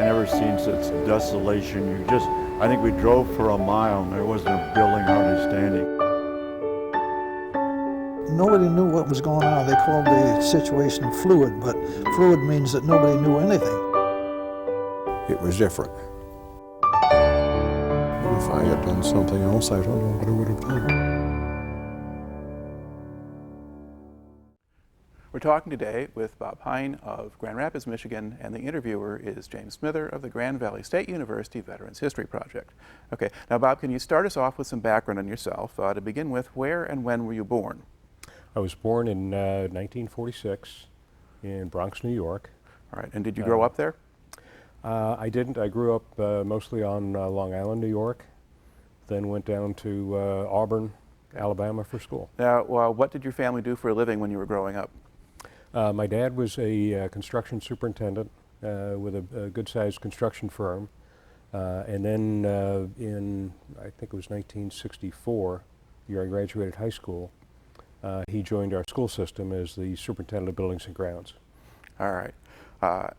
I never seen such desolation. I think we drove for a mile and there wasn't a building hardly standing. Nobody knew what was going on. They called the situation fluid, but fluid means that nobody knew anything. It was different. If I had done something else, I don't know what I would have done. We're talking today with Bob Heine of Grand Rapids, Michigan, and the interviewer is James Smither of the Grand Valley State University Veterans History Project. Okay, now Bob, can you start us off with some background on yourself? To begin with, where and when were you born? I was born in 1946 in Bronx, New York. All right, and did you grow up there? I didn't. I grew up mostly on Long Island, New York, then went down to Auburn, Alabama for school. Now, what did your family do for a living when you were growing up? My dad was a construction superintendent with a good-sized construction firm. And then in, I think it was 1964, the year I graduated high school, he joined our school system as the superintendent of buildings and grounds. All right.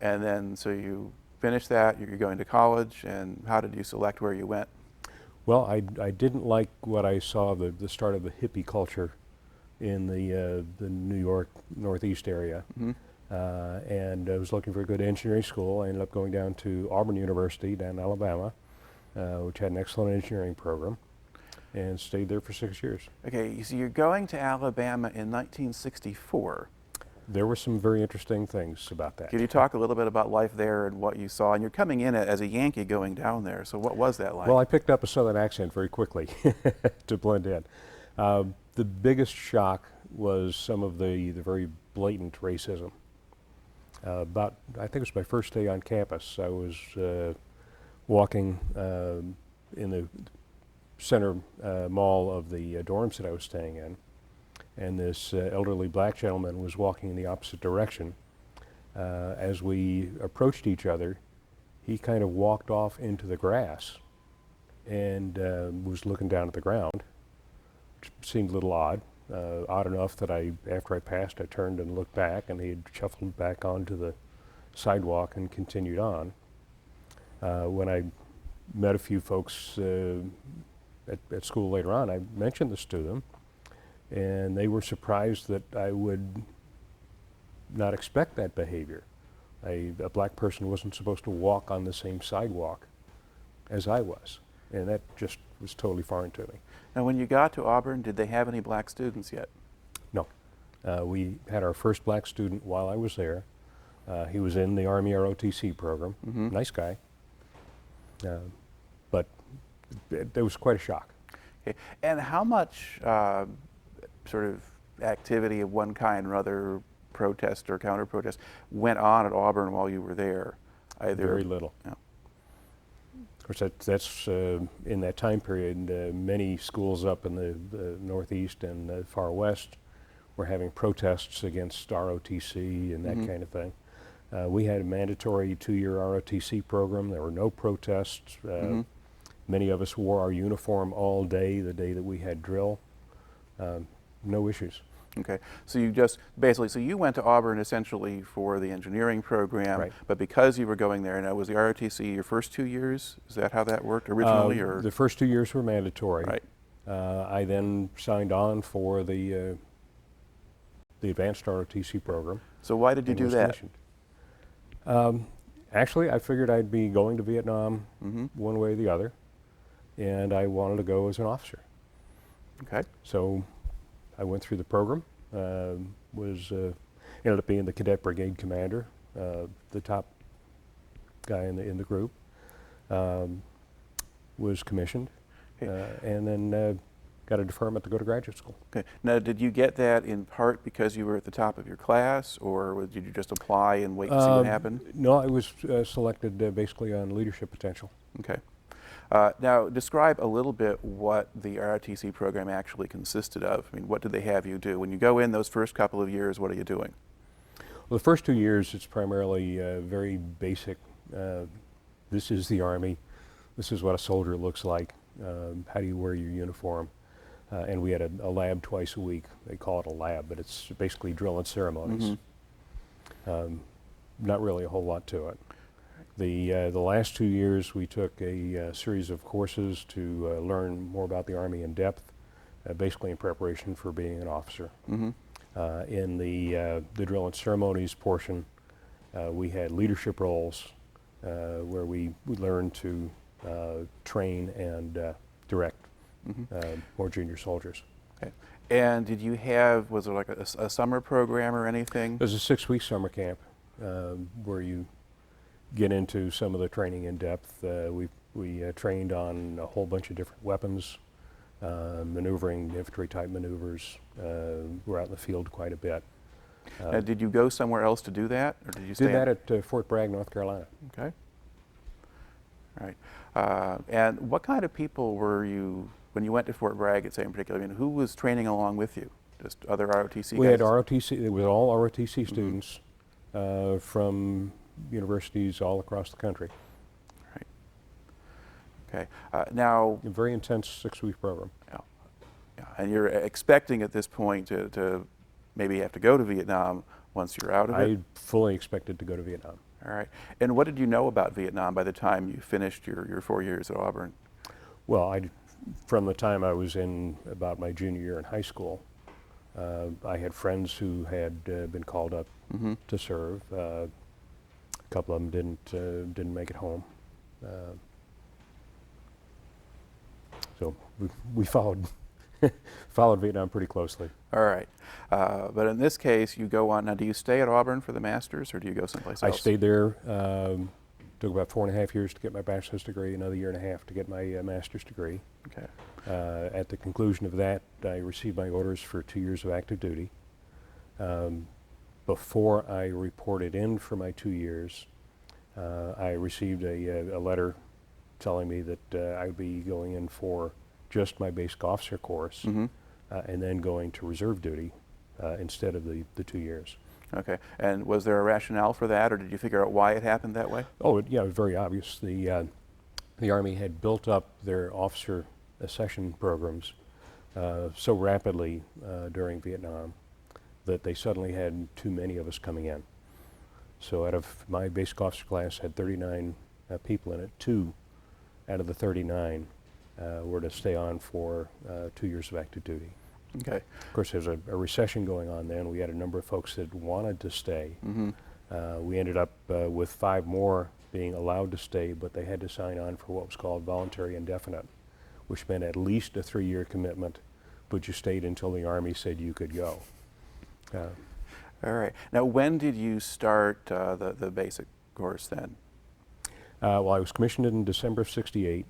And then, so you finished that, you're going to college, and how did you select where you went? Well, I didn't like what I saw, the start of the hippie culture in the New York Northeast area. Mm-hmm. And I was looking for a good engineering school. I ended up going down to Auburn University down in Alabama, which had an excellent engineering program, and stayed there for 6 years. Okay, so you're going to Alabama in 1964. There were some very interesting things about that. Could you talk a little bit about life there and what you saw? And you're coming in as a Yankee going down there, so what was that like? Well, I picked up a Southern accent very quickly to blend in. The biggest shock was some of the very blatant racism. I think it was my first day on campus. I was walking in the center mall of the dorms that I was staying in, and this elderly black gentleman was walking in the opposite direction. As we approached each other, he kind of walked off into the grass and was looking down at the ground, which seemed a little odd. Odd enough that after I passed, I turned and looked back, and he had shuffled back onto the sidewalk and continued on. When I met a few folks at school later on, I mentioned this to them, and they were surprised that I would not expect that behavior. A black person wasn't supposed to walk on the same sidewalk as I was, and that just was totally foreign to me. Now, when you got to Auburn, did they have any black students yet? No. We had our first black student while I was there. He was in the Army ROTC program. Mm-hmm. Nice guy. But it was quite a shock. Okay. And how much sort of activity of one kind or other, protest or counter-protest, went on at Auburn while you were there? Very little. Yeah. Of course, that's in that time period, many schools up in the Northeast and the far West were having protests against ROTC and that kind of thing. We had a mandatory 2-year ROTC program. There were no protests. Many of us wore our uniform all day, the day that we had drill. No issues. Okay, so you just basically, so you went to Auburn essentially for the engineering program, right. But because you were going there, now was the ROTC your first 2 years? Is that how that worked originally? Or the first 2 years were mandatory. Right. I then signed on for the advanced ROTC program. So why did you do that? Actually, I figured I'd be going to Vietnam one way or the other, and I wanted to go as an officer. Okay. So I went through the program, ended up being the cadet brigade commander, the top guy in the group, was commissioned, and then got a deferment to go to graduate school. Okay. Now, did you get that in part because you were at the top of your class, or did you just apply and wait to see what happened? No, I was selected basically on leadership potential. Okay. Now, describe a little bit what the ROTC program actually consisted of. I mean, what did they have you do? When you go in those first couple of years, what are you doing? Well, the first 2 years, it's primarily very basic. This is the Army. This is what a soldier looks like. How do you wear your uniform? And we had a lab twice a week. They call it a lab, but it's basically drill and ceremonies. Not really a whole lot to it. The last 2 years we took a series of courses to learn more about the Army in depth, basically in preparation for being an officer. Mm-hmm. In the drill and ceremonies portion, we had leadership roles where we learned to train and direct more junior soldiers. Okay. And did you have, was there like a summer program or anything? It was a 6-week summer camp where you get into some of the training in depth. We trained on a whole bunch of different weapons, maneuvering, infantry type maneuvers. We're out in the field quite a bit. Now, did you go somewhere else to do that, or did you stay? Did that at Fort Bragg, North Carolina. Okay. All right. And what kind of people were you, when you went to Fort Bragg, say in particular, I mean, who was training along with you? Just other ROTC We guys? had ROTC, it was all ROTC students from universities all across the country. Right. Okay. Now, A very intense 6-week program. yeah, and you're expecting at this point to maybe have to go to Vietnam once you're out of it? I fully expected to go to Vietnam. All right. And what did you know about Vietnam by the time you finished your 4 years at Auburn? Well, from the time I was in about my junior year in high school, I had friends who had been called up to serve. A couple of them didn't make it home. So we followed followed Vietnam pretty closely. All right. But in this case, you go on. Now, do you stay at Auburn for the master's, or do you go someplace I else? stayed there. Took about 4.5 years to get my bachelor's degree, another 1.5 years to get my master's degree. Okay. At the conclusion of that, I received my orders for 2 years of active duty. Before I reported in for my 2 years, I received a letter telling me that I would be going in for just my basic officer course and then going to reserve duty instead of the 2 years. Okay. And was there a rationale for that, or did you figure out why it happened that way? Oh, yeah, it was very obvious. The Army had built up their officer accession programs so rapidly during Vietnam that they suddenly had too many of us coming in. So out of my basic officer class had 39 people in it. 2 out of the 39 were to stay on for 2 years of active duty. Okay. Of course, there's a recession going on then. We had a number of folks that wanted to stay. We ended up with 5 more being allowed to stay, but they had to sign on for what was called voluntary indefinite, which meant at least a 3-year commitment, but you stayed until the Army said you could go. All right. Now, when did you start the basic course then? Well, I was commissioned in December of '68,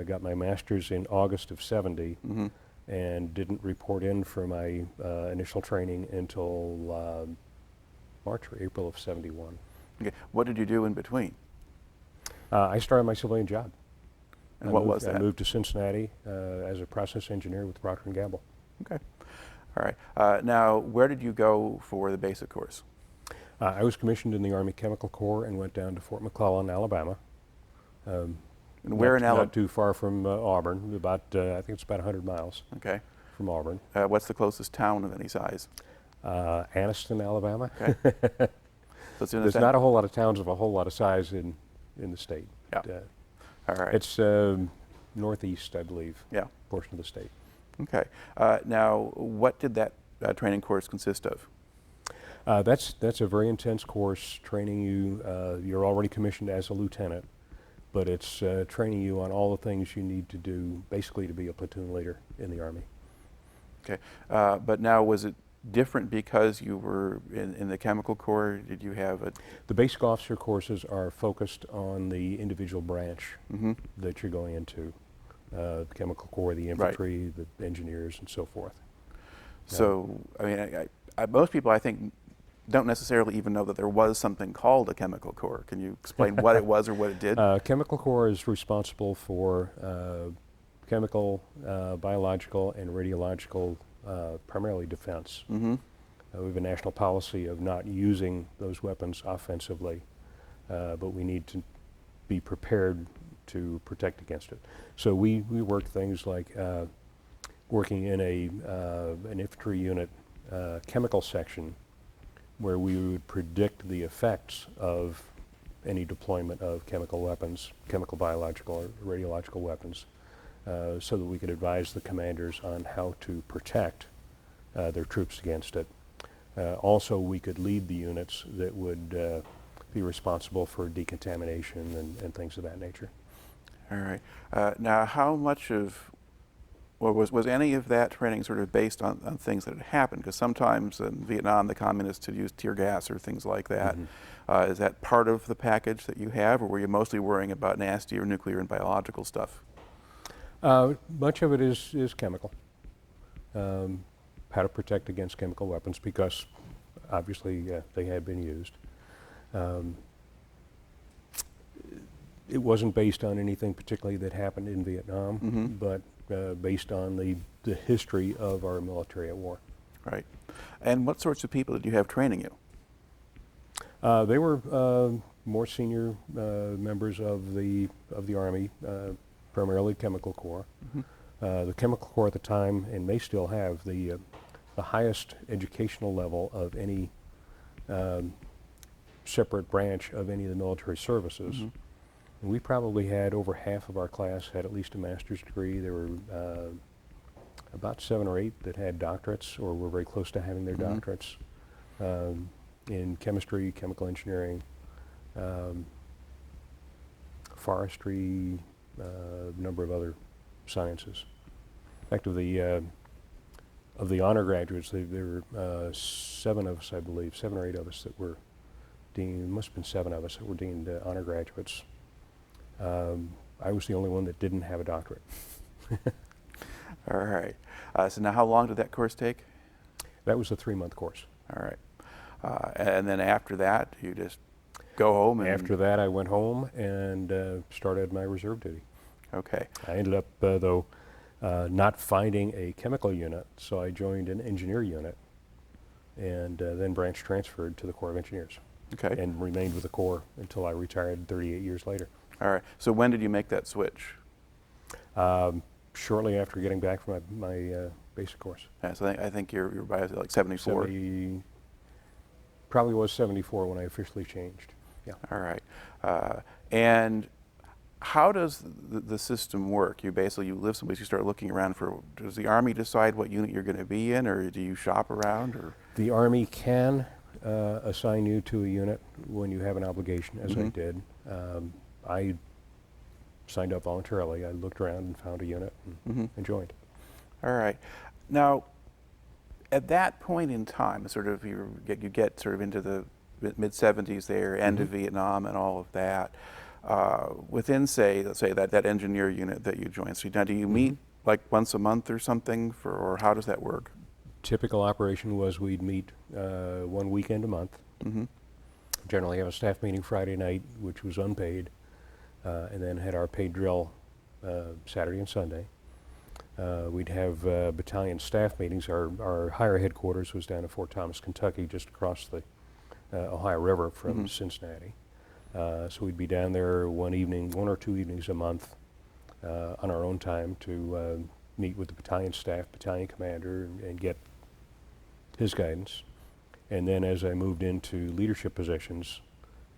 got my master's in August of '70, and didn't report in for my initial training until March or April of '71. Okay. What did you do in between? I started my civilian job. And what was that? I moved to Cincinnati as a process engineer with Procter & Gamble. Okay. All right. Now, where did you go for the basic course? I was commissioned in the Army Chemical Corps and went down to Fort McClellan, Alabama. And where in Alabama? Not too far from Auburn, about, I think it's about 100 miles Okay. from Auburn. What's the closest town of any size? Anniston, Alabama. Okay. So it's in the There's not a whole lot of towns of a whole lot of size in the state. Yeah. All right. It's northeast, I believe, portion of the state. Okay. Now, what did that training course consist of? That's a very intense course, training you. You're already commissioned as a lieutenant, but it's training you on all the things you need to do, basically to be a platoon leader in the Army. Okay. But now, was it different because you were in the Chemical Corps? Did you have a... The basic officer courses are focused on the individual branch that you're going into. The Chemical Corps, the infantry, the engineers, and so forth. So, I mean, most people, I think, don't necessarily even know that there was something called a Chemical Corps. Can you explain what it was or what it did? Chemical Corps is responsible for chemical, biological, and radiological, primarily defense. We have a national policy of not using those weapons offensively, but we need to be prepared to protect against it. So we work things like working in an infantry unit chemical section where we would predict the effects of any deployment of chemical weapons, chemical, biological, or radiological weapons, so that we could advise the commanders on how to protect their troops against it. Also, we could lead the units that would be responsible for decontamination and things of that nature. All right. Now, how much of, or was any of that training sort of based on things that had happened? Because sometimes in Vietnam, the communists had used tear gas or things like that. Is that part of the package that you have, or were you mostly worrying about nasty or nuclear and biological stuff? Much of it is chemical. How to protect against chemical weapons, because obviously they had been used. It wasn't based on anything particularly that happened in Vietnam, but based on the history of our military at war. Right. And what sorts of people did you have training you? They were more senior members of the Army, primarily Chemical Corps. The Chemical Corps at the time, and may still have, the highest educational level of any separate branch of any of the military services. And we probably had over half of our class had at least a master's degree. There were about 7 or 8 that had doctorates or were very close to having their doctorates in chemistry, chemical engineering, forestry, a number of other sciences. In fact, of the honor graduates, there were 7 of us, I believe, 7 or 8 of us that were deemed, must have been 7 of us that were deemed honor graduates. I was the only one that didn't have a doctorate. All right. So now how long did that course take? That was a 3-month course. All right. And then after that, you just go home? And After that, I went home and started my reserve duty. Okay. I ended up, though, not finding a chemical unit, so I joined an engineer unit and then branch transferred to the Corps of Engineers. Okay. And remained with the Corps until I retired 38 years later. All right. So when did you make that switch? Shortly after getting back from my basic course. Yeah, so I think you're by like 74. Probably was 74 when I officially changed. Yeah. All right. And how does the system work? You live someplace, you start looking around for, does the Army decide what unit you're going to be in, or do you shop around? Or? The Army can assign you to a unit when you have an obligation, as I did. I signed up voluntarily. I looked around and found a unit and joined. All right. Now, at that point in time, sort of you get sort of into the mid-70s there, end of Vietnam and all of that. Within, let's say that engineer unit that you joined. So now, do you meet like once a month or something, or how does that work? Typical operation was we'd meet 1 weekend a month. Generally have a staff meeting Friday night, which was unpaid, and then had our paid drill Saturday and Sunday. We'd have battalion staff meetings. Our higher headquarters was down in Fort Thomas, Kentucky, just across the Ohio River from Cincinnati. So we'd be down there one or two evenings a month on our own time to meet with the battalion staff, battalion commander, and get his guidance. And then as I moved into leadership positions,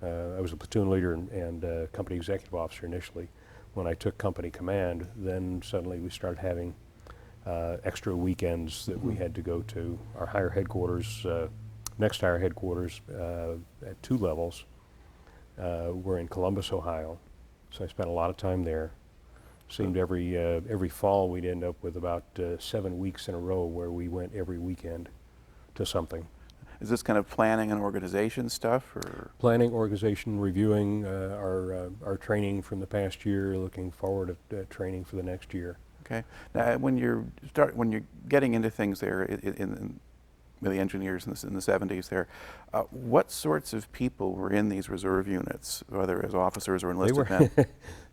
I was a platoon leader and company executive officer initially. When I took company command, then suddenly we started having extra weekends that we had to go to. Our higher headquarters, next higher headquarters at 2 levels, were in Columbus, Ohio. So I spent a lot of time there. Seemed every fall we'd end up with about 7 weeks in a row where we went every weekend to something. Is this kind of planning and organization stuff, or? Planning, organization, reviewing our training from the past year, looking forward at training for the next year. Okay. Now, when you're getting into things there in the engineers in the 70s there, what sorts of people were in these reserve units, whether as officers or enlisted men?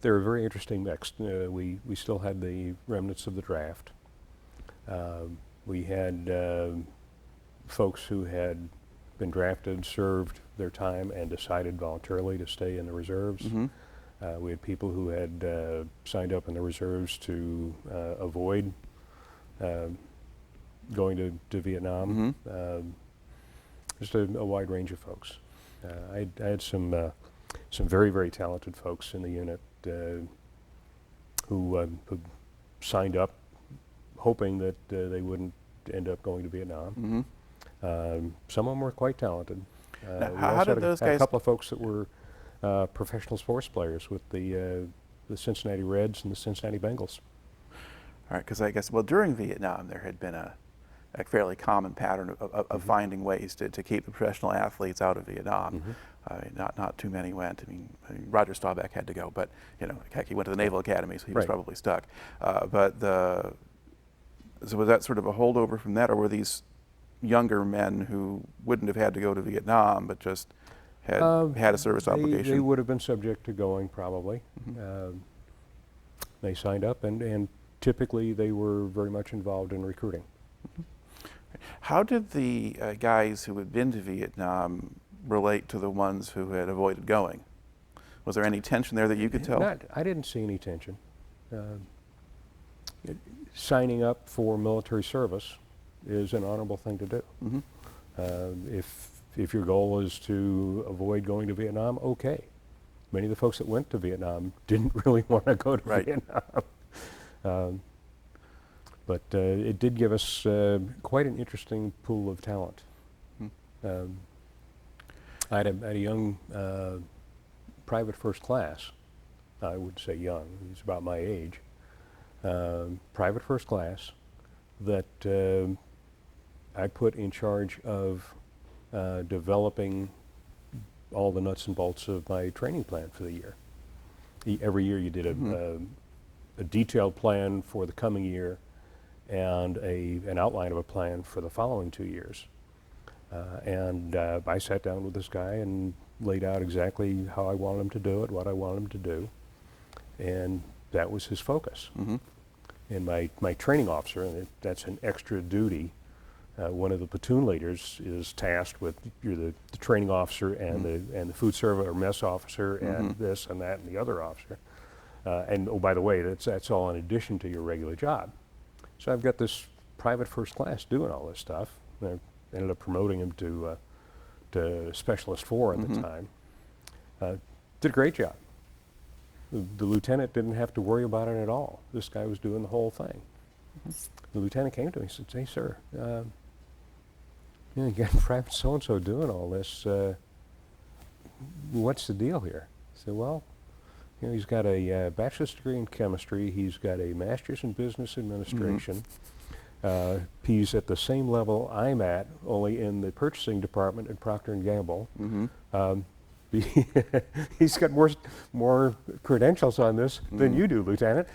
They were a very interesting mix. We still had the remnants of the draft. We had folks who had been drafted, served their time, and decided voluntarily to stay in the reserves. We had people who had signed up in the reserves to avoid going to Vietnam. Just a wide range of folks. I had some some very, very talented folks in the unit who signed up hoping that they wouldn't end up going to Vietnam. Some of them were quite talented. Now, We how also did had those had a guys- couple of folks that were professional sports players with the Cincinnati Reds and the Cincinnati Bengals. All right, because I guess, well, during Vietnam, there had been a fairly common pattern of finding ways to keep the professional athletes out of Vietnam. I mean, not too many went. I mean, Roger Staubach had to go, but heck, he went to the Naval Academy, so he was Right. probably stuck. So was that sort of a holdover from that, or were these younger men who wouldn't have had to go to Vietnam, but just had a service obligation? They would have been subject to going, probably. They signed up, and typically they were very much involved in recruiting. How did the guys who had been to Vietnam relate to the ones who had avoided going? Was there any tension there that you could tell? I didn't see any tension. Signing up for military service is an honorable thing to do. If your goal is to avoid going to Vietnam, okay. Many of the folks that went to Vietnam didn't really want to go to Right. Vietnam. But it did give us quite an interesting pool of talent. I had a young private first class. I would say young, he's about my age. Private first class that I put in charge of developing all the nuts and bolts of my training plan for the year. Every year you did a detailed plan for the coming year and an outline of a plan for the following 2 years. I sat down with this guy and laid out exactly how I wanted him to do it, what I wanted him to do, and that was his focus. And my training officer, and that's an extra duty, one of the platoon leaders is tasked with, you're the training officer and the food service or mess officer and this and that and the other officer. And oh, by the way, that's all in addition to your regular job. So I've got this private first class doing all this stuff. I ended up promoting him to Specialist 4 at the time. Did a great job. The lieutenant didn't have to worry about it at all. This guy was doing the whole thing. The lieutenant came to me and said, "Hey, sir, you got Private so-and-so doing all this. What's the deal here?" I said, "Well, he's got a bachelor's degree in chemistry. He's got a master's in business administration. He's at the same level I'm at, only in the purchasing department at Procter & Gamble. He's got more credentials on this than you do, Lieutenant.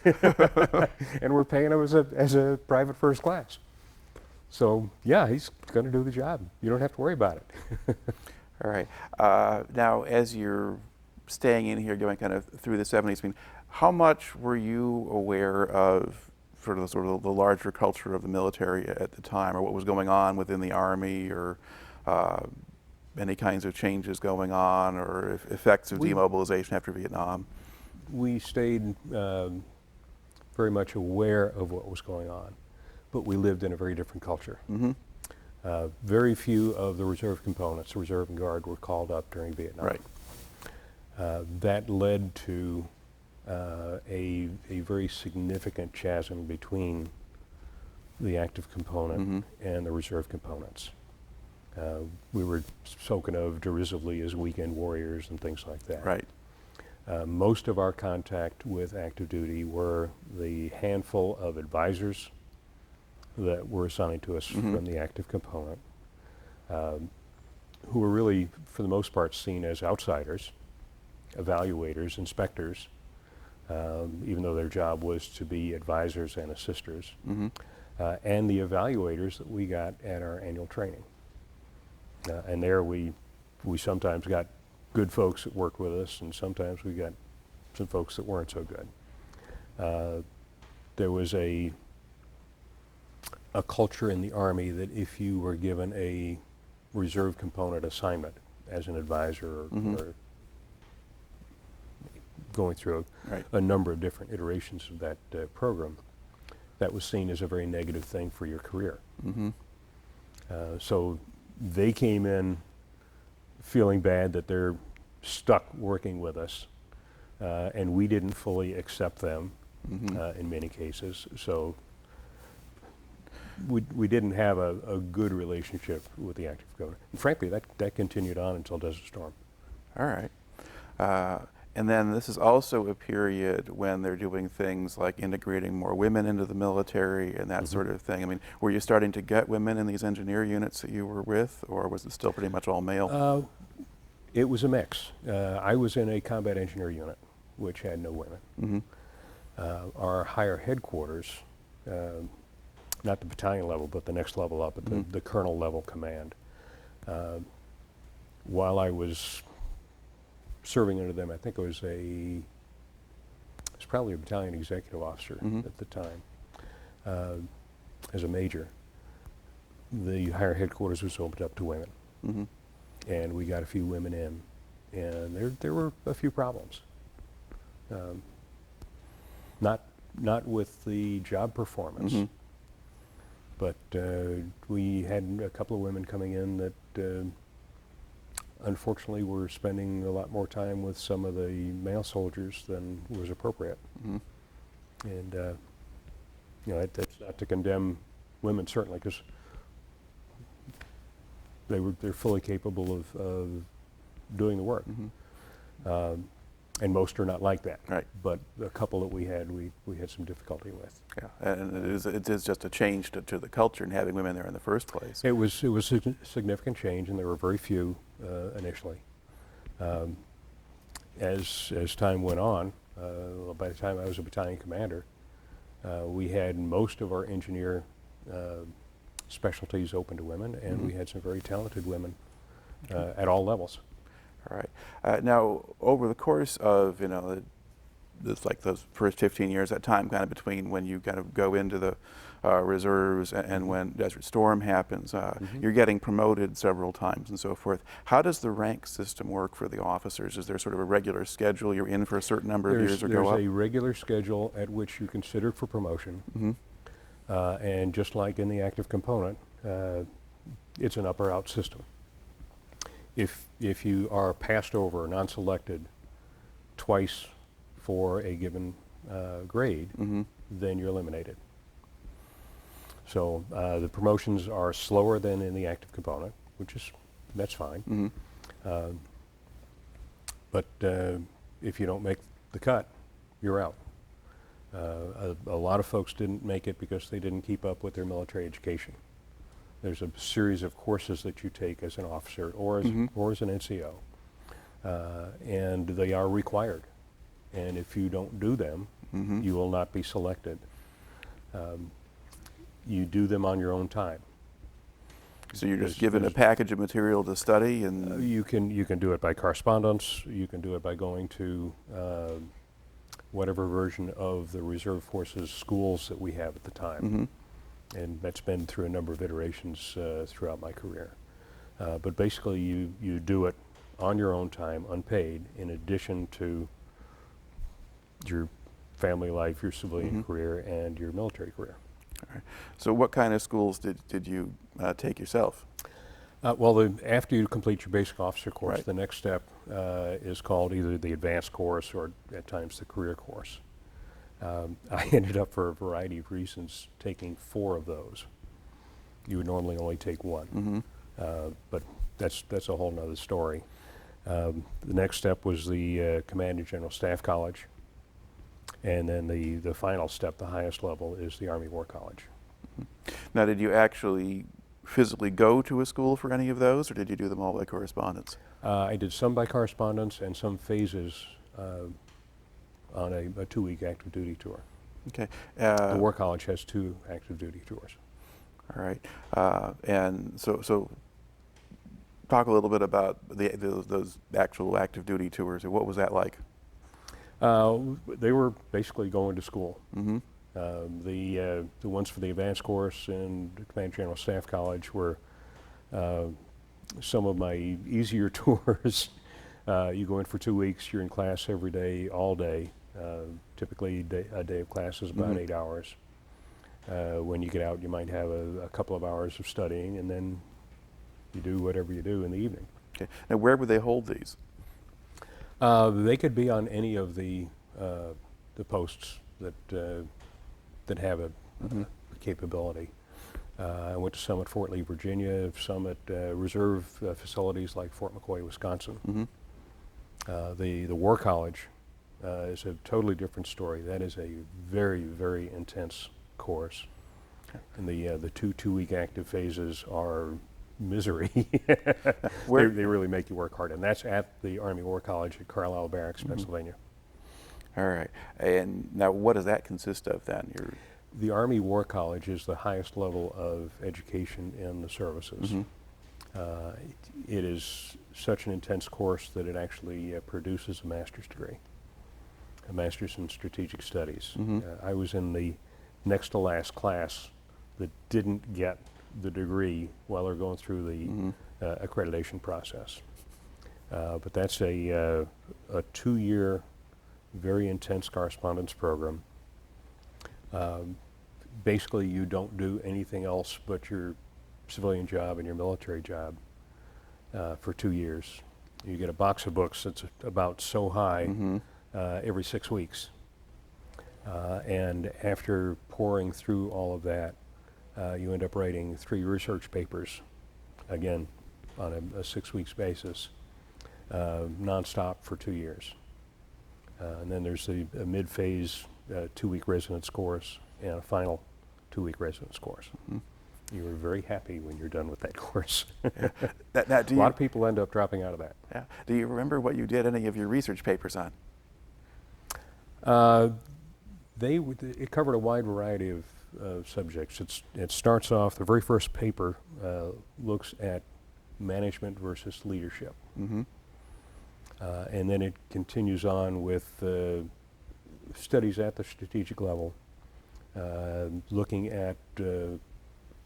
And we're paying him as a private first class. So, yeah, he's going to do the job. You don't have to worry about it." All right. Now, as you're staying in here, going kind of through the 70s, I mean, how much were you aware of sort of the larger culture of the military at the time, or what was going on within the Army, or any kinds of changes going on, or effects of demobilization after Vietnam? We stayed very much aware of what was going on, but we lived in a very different culture. Very few of the reserve components, the reserve and guard, were called up during Vietnam. Right. That led to a very significant chasm between the active component and the reserve components. We were spoken of derisively as weekend warriors and things like that. Right. Most of our contact with active duty were the handful of advisors that were assigned to us from the active component, who were really, for the most part, seen as outsiders, evaluators, inspectors, even though their job was to be advisors and assisters, and the evaluators that we got at our annual training. And there we sometimes got good folks that worked with us, and sometimes we got some folks that weren't so good. There was a culture in the Army that if you were given a reserve component assignment as an advisor or going through a number of different iterations of that program, that was seen as a very negative thing for your career. So they came in feeling bad that their stuck working with us, and we didn't fully accept them in many cases. So we didn't have a good relationship with the active component. And frankly, that continued on until Desert Storm. All right. And then this is also a period when they're doing things like integrating more women into the military and that sort of thing. I mean, were you starting to get women in these engineer units that you were with, or was it still pretty much all male? It was a mix. I was in a combat engineer unit, which had no women. Our higher headquarters, not the battalion level, but the next level up at the colonel level command, while I was serving under them, I think it was probably a battalion executive officer at the time, as a major. The higher headquarters was opened up to women, and we got a few women in, and there were a few problems. Not with the job performance, but we had a couple of women coming in that unfortunately were spending a lot more time with some of the male soldiers than was appropriate. And that's not to condemn women, certainly, because they're fully capable of doing the work. And most are not like that. Right. But a couple that we had some difficulty with. Yeah, and it is just a change to the culture and having women there in the first place. It was a significant change, and there were very few initially. As time went on, by the time I was a battalion commander, we had most of our engineer specialties open to women, and we had some very talented women at all levels. All right. Now, over the course of, it's like those first 15 years, that time kind of between when you kind of go into the reserves and when Desert Storm happens, you're getting promoted several times and so forth. How does the rank system work for the officers? Is there sort of a regular schedule? You're in for a certain number of years or go up? There's a regular schedule at which you're considered for promotion. And just like in the active component, it's an up or out system. If you are passed over or non-selected twice for a given grade, then you're eliminated. So the promotions are slower than in the active component, that's fine. But if you don't make the cut, you're out. A lot of folks didn't make it because they didn't keep up with their military education. There's a series of courses that you take as an officer or as an NCO, and they are required. And if you don't do them, you will not be selected. You do them on your own time. So you're just given a package of material to study, and you can do it by correspondence. You can do it by going to whatever version of the reserve forces schools that we have at the time. And that's been through a number of iterations throughout my career. But basically, you do it on your own time, unpaid, in addition to your family life, your civilian career, and your military career. All right. So what kind of schools did you take yourself? Well, after you complete your basic officer course, the next step is called either the advanced course or at times the career course. I ended up, for a variety of reasons, taking 4 of those. You would normally only take 1, but that's a whole nother story. The next step was the Command and General Staff College, and then the final step, the highest level, is the Army War College. Now, did you actually physically go to a school for any of those, or did you do them all by correspondence? I did some by correspondence and some phases on a 2-week active duty tour. Okay. The War College has 2 active duty tours. All right. And so talk a little bit about those actual active duty tours. What was that like? They were basically going to school. The ones for the advanced course and the Command General Staff College were some of my easier tours. You go in for 2 weeks, you're in class every day, all day. Typically a day of class is about 8 hours. When you get out, you might have a couple of hours of studying, and then you do whatever you do in the evening. Okay. Now, where would they hold these? They could be on any of the posts that have a capability. I went to some at Fort Lee, Virginia, some at reserve facilities like Fort McCoy, Wisconsin. The War College is a totally different story. That is a very, very intense course. And the two-week active phases are misery. They really make you work hard. And that's at the Army War College at Carlisle Barracks, Pennsylvania. All right. And now what does that consist of then? The Army War College is the highest level of education in the services. It is such an intense course that it actually produces a master's degree, a master's in strategic studies. I was in the next to last class that didn't get the degree while they're going through the accreditation process. But that's a 2-year, very intense correspondence program. Basically, you don't do anything else but your civilian job and your military job for 2 years. You get a box of books that's about so high every 6 weeks. And after pouring through all of that, you end up writing 3 research papers, again, on a 6 weeks basis, nonstop for 2 years. And then there's a mid-phase 2-week residence course and a final 2-week residence course. You are very happy when you're done with that course. Yeah. A lot of people end up dropping out of that. Yeah. Do you remember what you did any of your research papers on? It covered a wide variety of subjects. It starts off, the very first paper looks at management versus leadership. And then it continues on with studies at the strategic level, looking at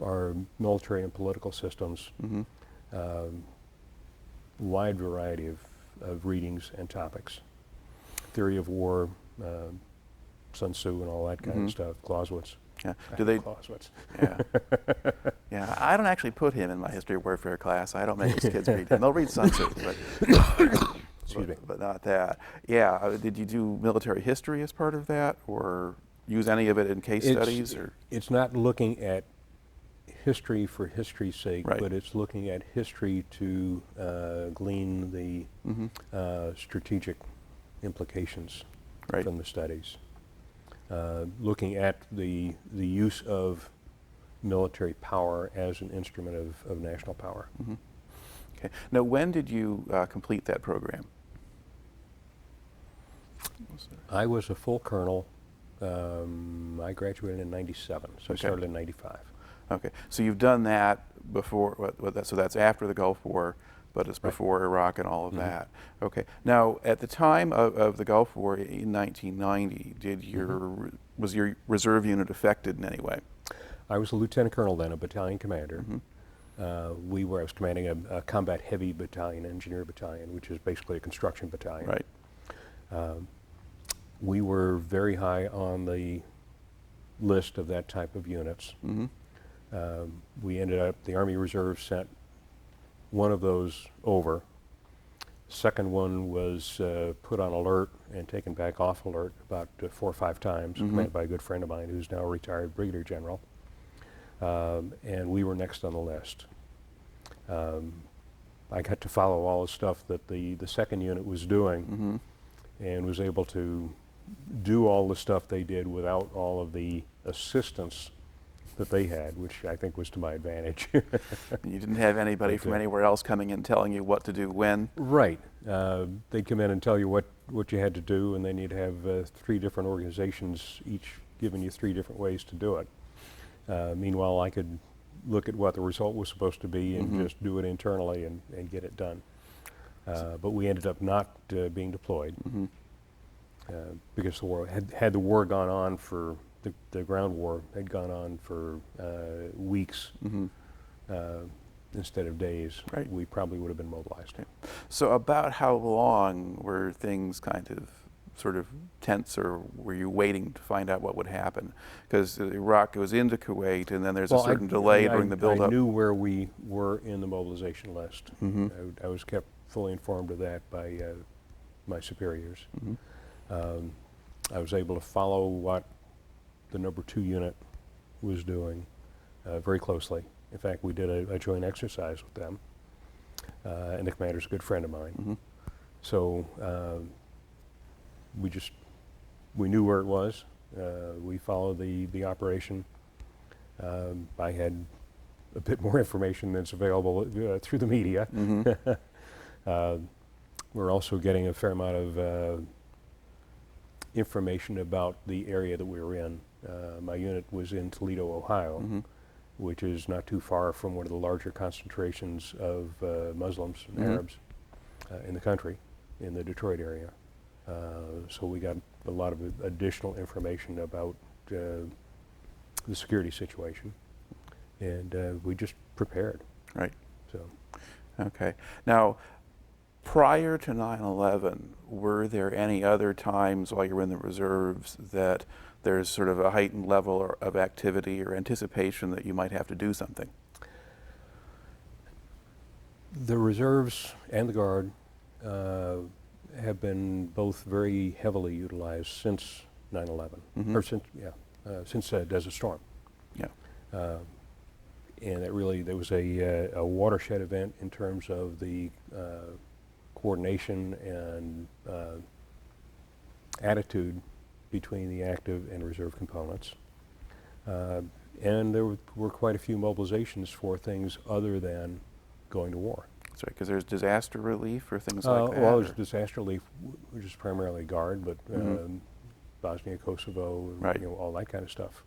our military and political systems, wide variety of readings and topics. Theory of war, Sun Tzu and all that kind of stuff, Clausewitz. Yeah. Do they? Clausewitz. Yeah. Yeah. I don't actually put him in my history of warfare class. I don't make his kids read him. They'll read Sun Tzu, but not that. Yeah. Did you do military history as part of that, or use any of it in case studies? Or it's not looking at history for history's sake, right. but it's looking at history to glean the strategic implications right. from the studies. Looking at the use of military power as an instrument of national power. Okay. Now, when did you complete that program? I was a full colonel. I graduated in '97, so I started in '95. Okay, so you've done that before, so that's after the Gulf War, but it's before Iraq and all of that. Okay, now at the time of the Gulf War in 1990, was your reserve unit affected in any way? I was a lieutenant colonel then, a battalion commander. I was commanding a combat heavy battalion, engineer battalion, which is basically a construction battalion. Right. We were very high on the list of that type of units. We ended up, the Army Reserve sent one of those over. Second one was put on alert and taken back off alert about 4 or 5 times, commanded by a good friend of mine who's now a retired brigadier general. And we were next on the list. I got to follow all the stuff that the second unit was doing and was able to do all the stuff they did without all of the assistance that they had, which I think was to my advantage. You didn't have anybody from anywhere else coming in telling you what to do when? Right. They'd come in and tell you what you had to do, and then you'd have 3 different organizations, each giving you 3 different ways to do it. Meanwhile, I could look at what the result was supposed to be and just do it internally and get it done. But we ended up not being deployed because the war had the war gone on for the ground war had gone on for weeks instead of days. Right. We probably would have been mobilized. Okay. So about how long were things kind of sort of tense, or were you waiting to find out what would happen? Because Iraq goes into Kuwait, and then there's a certain delay during the build-up. I knew where we were in the mobilization list. I was kept fully informed of that by my superiors. Mm-hmm. I was able to follow what the number 2 unit was doing very closely. In fact, we did a joint exercise with them, and the commander's a good friend of mine. Mm-hmm. So we knew where it was. We followed the operation. I had a bit more information that's available through the media. Mm-hmm. We're also getting a fair amount of information about the area that we were in. My unit was in Toledo, Ohio, Mm-hmm. which is not too far from one of the larger concentrations of Muslims and Mm-hmm. Arabs in the country, in the Detroit area. So we got a lot of additional information about the security situation, and we just prepared. Right. So Okay. Now, prior to 9/11, were there any other times while you were in the reserves that there's sort of a heightened level of activity or anticipation that you might have to do something? the reserves and the Guard have been both very heavily utilized since 9/11, Mhm. or since Desert Storm. Yeah. And it really, there was a watershed event in terms of the coordination and attitude between the active and reserve components. And there were quite a few mobilizations for things other than going to war. That's right, because there's disaster relief or things like that. Well, or- there's disaster relief, which is primarily Guard, but Mhm. Bosnia, Kosovo, Right. all that kind of stuff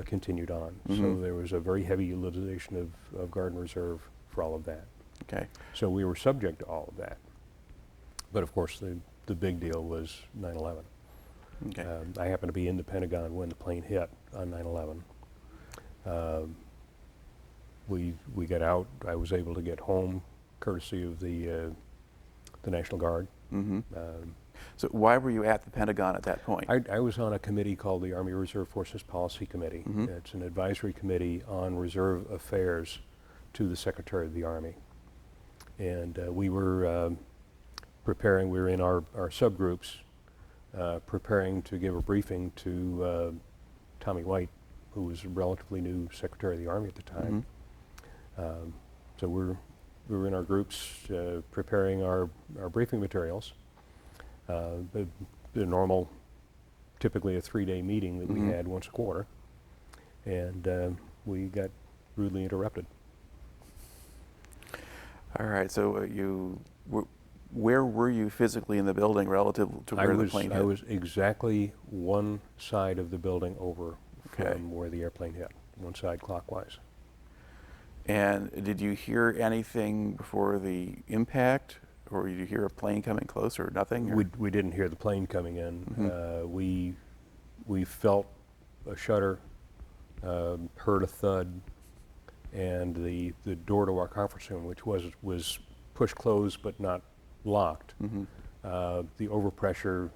continued on. So Mhm. there was a very heavy utilization of Guard and Reserve for all of that. Okay. So we were subject to all of that. But of course, the big deal was 9/11. Okay. I happened to be in the Pentagon when the plane hit on 9/11. We got out. I was able to get home, courtesy of the National Guard. Mm-hmm. Um, So why were you at the Pentagon at that point? I was on a committee called the Army Reserve Forces Policy Committee. Mhm. It's an advisory committee on reserve affairs to the Secretary of the Army. And we were preparing, we were in our subgroups, preparing to give a briefing to Tommy White, who was a relatively new Secretary of the Army at the time. Mhm. So we were in our groups preparing our briefing materials. The normal, typically a 3-day meeting that we Mhm. had once a quarter, and we got rudely interrupted. All right. So where were you physically in the building relative to where the plane hit? I was exactly one side of the building over Okay. from where the airplane hit, one side clockwise. And did you hear anything before the impact, or did you hear a plane coming closer, or nothing? Or? We didn't hear the plane coming in. Mhm. We felt a shudder, heard a thud, and the door to our conference room, which was pushed closed but not locked, Mhm. the overpressure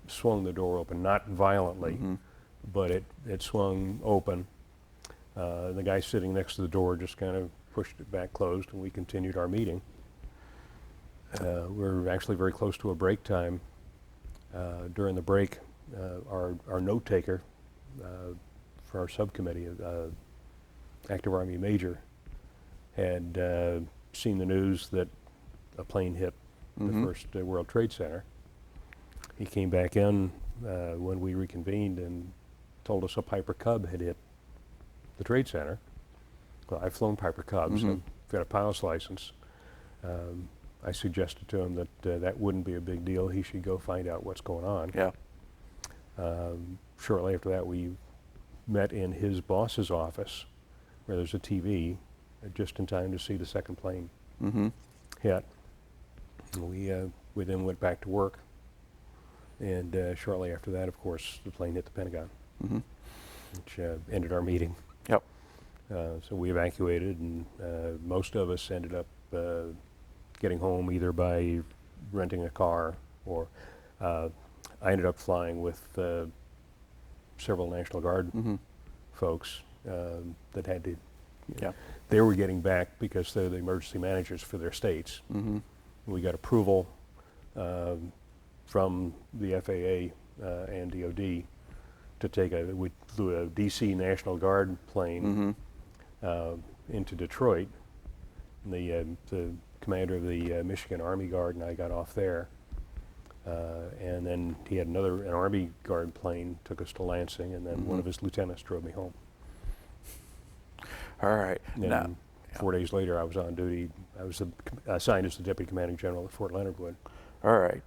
swung the door open, not violently, Mhm. but it swung open. The guy sitting next to the door just kind of pushed it back closed, and we continued our meeting. We're actually very close to a break time. During the break, our note taker for our subcommittee, active Army major, had seen the news that a plane hit Mhm. the first World Trade Center. He came back in when we reconvened and told us a Piper Cub had hit the Trade Center. Well, I've flown Piper Cubs. Mhm. I've got a pilot's license. I suggested to him that that wouldn't be a big deal. He should go find out what's going on. Yeah. Shortly after that, we met in his boss's office, where there's a TV, just in time to see the second plane Mm-hmm. hit. We then went back to work, and shortly after that, of course, the plane hit the Pentagon, Mm-hmm. which ended our meeting. Yep. So we evacuated, and most of us ended up getting home either by renting a car, or I ended up flying with several National Guard Mm-hmm. folks that had to, Yeah. they were getting back because they're the emergency managers for their states. Mm-hmm. We got approval from the FAA and DOD to take we flew a DC National Guard plane into Detroit. And the commander of the Michigan Army Guard and I got off there. And then he had an Army Guard plane, took us to Lansing, and then one of his lieutenants drove me home. All right. And Now, 4 days later, I was on duty. I was assigned as the Deputy Commanding General at Fort Leonard Wood. all right.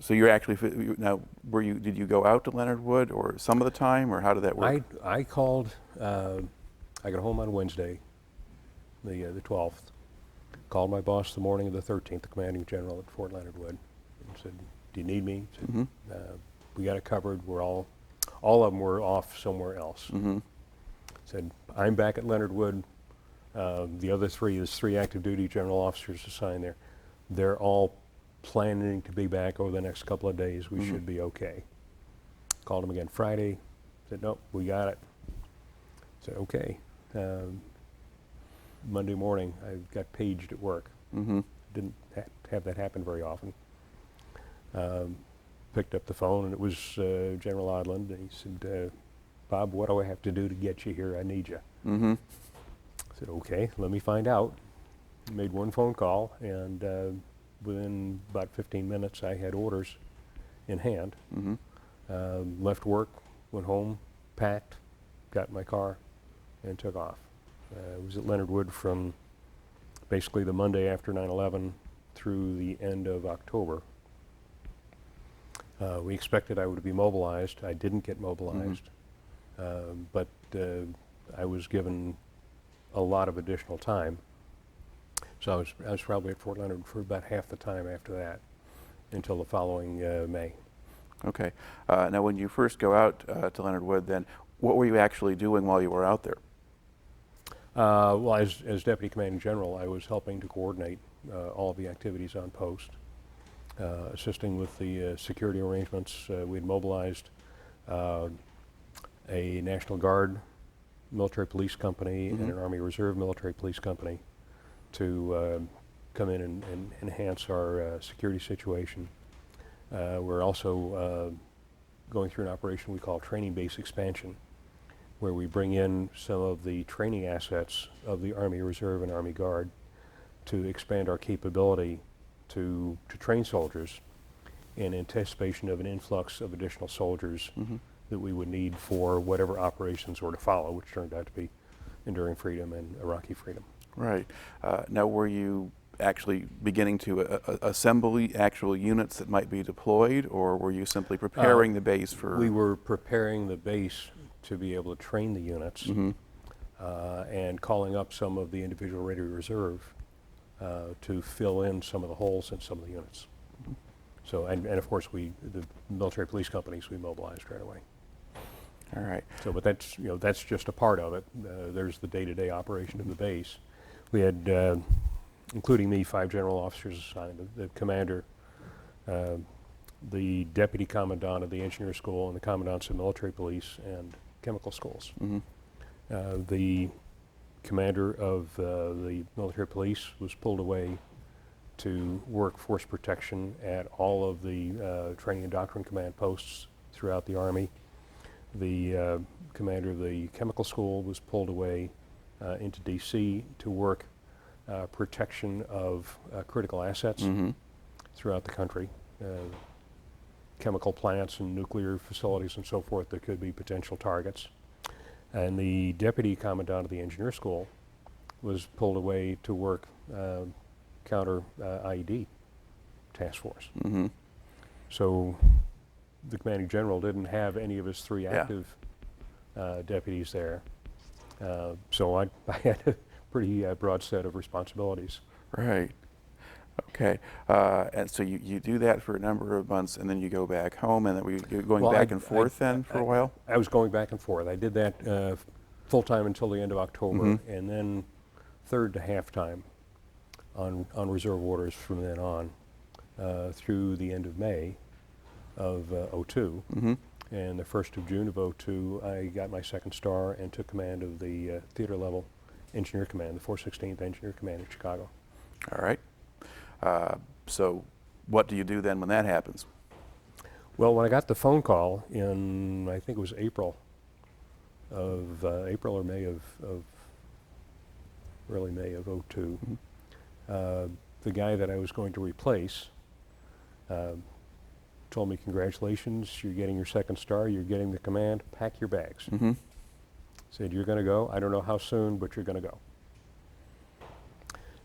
So you're actually now. Did you go out to Leonard Wood, or some of the time, or how did that work? I called. I got home on Wednesday, the 12th. Called my boss the morning of the 13th, the Commanding General at Fort Leonard Wood, and said, "Do you need me?" Said, "We got it covered. We're all of them were off somewhere else." Said, "I'm back at Leonard Wood. The other there's three active duty general officers assigned there. They're all planning to be back over the next couple of days. We should be okay." Called him again Friday. Said, "Nope, we got it." Said, "Okay." Monday morning, I got paged at work. Didn't have that happen very often. Picked up the phone, and it was General Odland, and he said, "Bob, what do I have to do to get you here? I need you." I said, "Okay, let me find out." Made one phone call, and within about 15 minutes, I had orders in hand. Left work, went home, packed, got in my car, and took off. I was at Leonard Wood from basically the Monday after 9/11 through the end of October. We expected I would be mobilized. I didn't get mobilized, but I was given a lot of additional time. So I was probably at Fort Leonard for about half the time after that, until the following May. Okay. Now, when you first go out to Leonard Wood, then what were you actually doing while you were out there? Well, as Deputy Commanding General, I was helping to coordinate all of the activities on post, assisting with the security arrangements. We had mobilized a National Guard military police company and an Army Reserve military police company to come in and enhance our security situation. We're also going through an operation we call training base expansion, where we bring in some of the training assets of the Army Reserve and Army Guard to expand our capability to train soldiers in anticipation of an influx of additional soldiers that we would need for whatever operations were to follow, which turned out to be Enduring Freedom and Iraqi Freedom. Right. Now, were you actually beginning to assemble actual units that might be deployed, or were you simply preparing the base for? We were preparing the base to be able to train the units and calling up some of the individual ready reserve to fill in some of the holes in some of the units. So, and of course, the military police companies, we mobilized right away. All right. So, but that's just a part of it. There's the day-to-day operation of the base. We had, including me, 5 general officers assigned: the commander, the deputy commandant of the engineer school, and the commandants of military police and chemical schools. The commander of the military police was pulled away to work force protection at all of the training and doctrine command posts throughout the Army. The commander of the chemical school was pulled away into DC to work protection of critical assets throughout the country, chemical plants and nuclear facilities and so forth that could be potential targets. And the deputy commandant of the engineer school was pulled away to work counter IED task force. So the commanding general didn't have any of his 3 active deputies there. So I had a pretty broad set of responsibilities. Right. Okay. And so you do that for a number of months, and then you go back home, and then you're going back and forth then for a while? I was going back and forth. I did that full-time until the end of October, and then third to half-time on reserve orders from then on through the end of May of '02. And the 1st of June of '02, I got my 2nd star and took command of the theater level engineer command, the 416th Engineer Command in Chicago. All right. So what do you do then when that happens? Well, when I got the phone call in, I think it was April or May of early May of '02, the guy that I was going to replace told me, "Congratulations, you're getting your second star, you're getting the command, pack your bags." Said, "You're going to go. I don't know how soon, but you're going to go."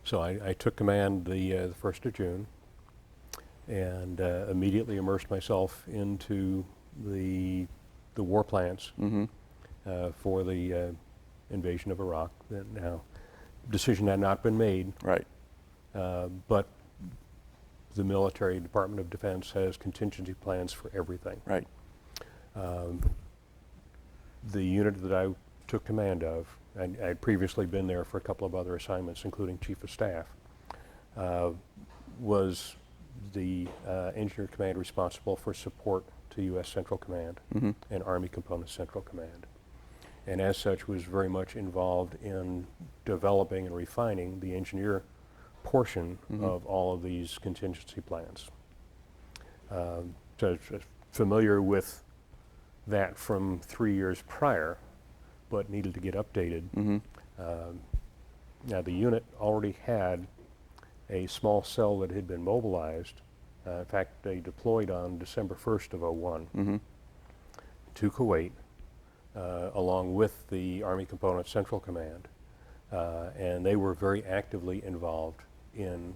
So I took command the 1st of June and immediately immersed myself into the war plans for the invasion of Iraq. Now, decision had not been made, Right. but the military Department of Defense has contingency plans for everything. Right. The unit that I took command of, and I'd previously been there for a couple of other assignments, including Chief of Staff, was the engineer command responsible for support to U.S. Central Command and Army Component Central Command. And as such was very much involved in developing and refining the engineer portion of all of these contingency plans. So familiar with that from 3 years prior, but needed to get updated. Now the unit already had a small cell that had been mobilized. In fact, they deployed on December 1st of '01 to Kuwait, along with the Army Component Central Command, and they were very actively involved in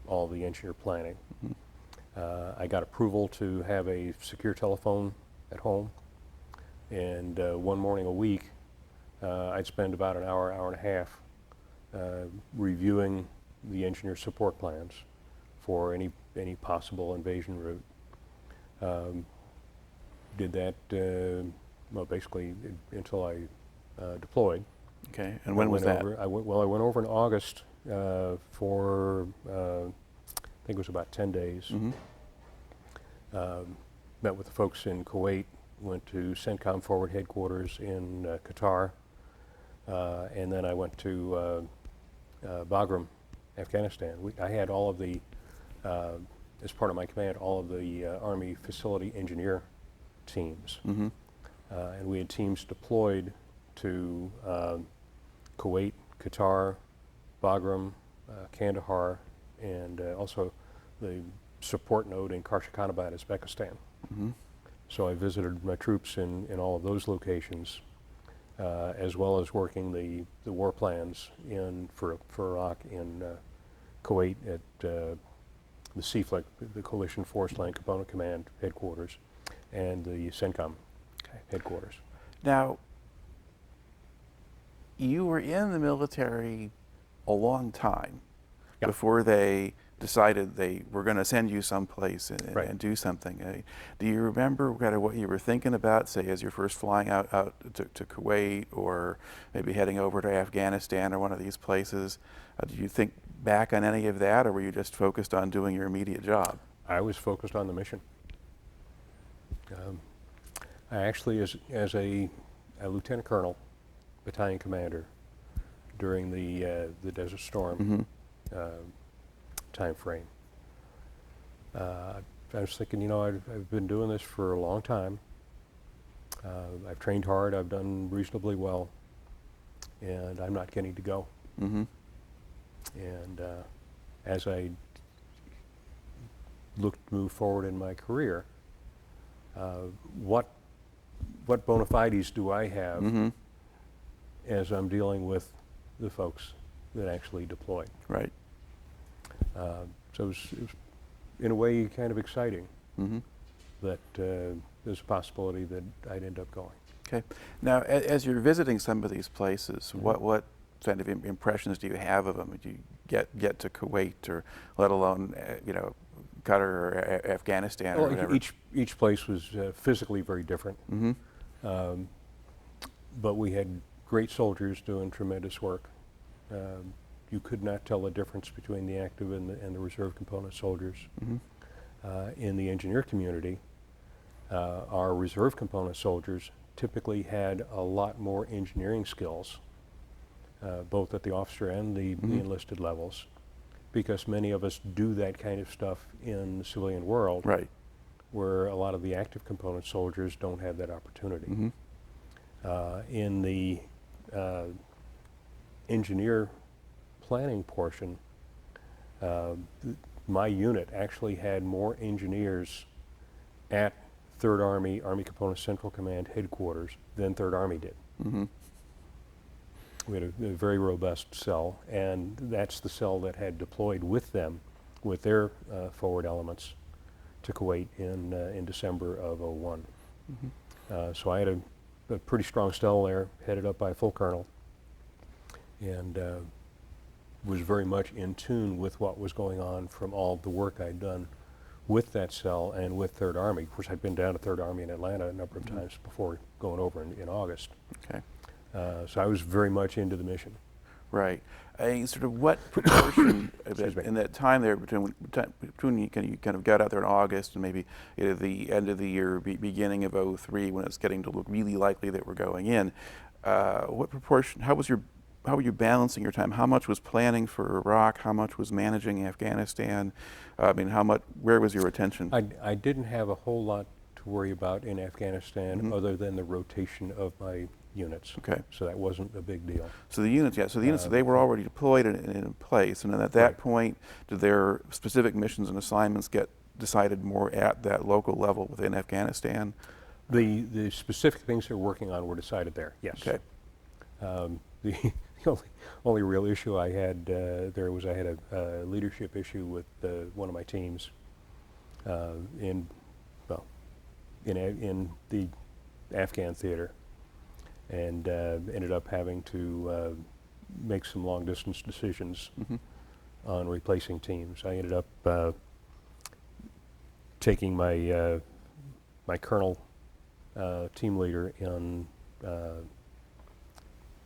all the engineer planning. I got approval to have a secure telephone at home, and one morning a week I'd spend about an hour, hour and a half reviewing the engineer support plans for any possible invasion route. Did that well, basically until I deployed. Okay, and when was that? I went over in August for I think it was about 10 days. Met with the folks in Kuwait, went to CENTCOM Forward Headquarters in Qatar, and then I went to Bagram, Afghanistan. I had all of the, as part of my command, all of the Army facility engineer teams. And we had teams deployed to Kuwait, Qatar, Bagram, Kandahar, and also the support node in Karshakhanabad, Uzbekistan. So I visited my troops in all of those locations, as well as working the war plans for Iraq in Kuwait at the CFLIC, the Coalition Force Line Component Command headquarters, and the CENTCOM headquarters. Now, you were in the military a long time before they decided they were going to send you someplace and do something. Do you remember kind of what you were thinking about, say, as you're first flying out to Kuwait, or maybe heading over to Afghanistan or one of these places? Do you think back on any of that, or were you just focused on doing your immediate job? I was focused on the mission. I actually, as a lieutenant colonel, battalion commander, during the Desert Storm time frame, I was thinking, you know, I've been doing this for a long time. I've trained hard. I've done reasonably well, and I'm not getting to go. And as I looked to move forward in my career, what bona fides do I have as I'm dealing with the folks that actually deployed? Right. So it was, in a way, kind of exciting that there's a possibility that I'd end up going. Okay. Now, as you're visiting some of these places, what kind of impressions do you have of them? Do you get to Kuwait, or let alone you know, Qatar or Afghanistan or whatever? Each place was physically very different, but we had great soldiers doing tremendous work. You could not tell the difference between the active and the reserve component soldiers. In the engineer community, our reserve component soldiers typically had a lot more engineering skills, both at the officer and the enlisted levels, because many of us do that kind of stuff in the civilian world, Right. where a lot of the active component soldiers don't have that opportunity. In the engineer planning portion, my unit actually had more engineers at 3rd Army, Army Component Central Command headquarters than 3rd Army did. We had a very robust cell, and that's the cell that had deployed with them, with their forward elements, to Kuwait in December of '01. So I had a pretty strong cell there, headed up by a full colonel, and was very much in tune with what was going on from all the work I'd done with that cell and with 3rd Army. Of course, I'd been down to 3rd Army in Atlanta a number of times before going over in August. Okay. So I was very much into the mission. Right. Sort of what proportion Excuse me. in that time there between you kind of got out there in August and maybe the end of the year, beginning of '03, when it's getting to look really likely that we're going in, what proportion, how were you balancing your time? How much was planning for Iraq? How much was managing Afghanistan? I mean, where was your attention? I didn't have a whole lot to worry about in Afghanistan other than the rotation of my units. Okay. So that wasn't a big deal. So the units, they were already deployed and in place, and then at that Right. point, did their specific missions and assignments get decided more at that local level within Afghanistan? The specific things they're working on were decided there, yes. Okay. The only real issue I had there was I had a leadership issue with one of my teams in the Afghan theater, and ended up having to make some long distance decisions on replacing teams. I ended up taking my my colonel team leader in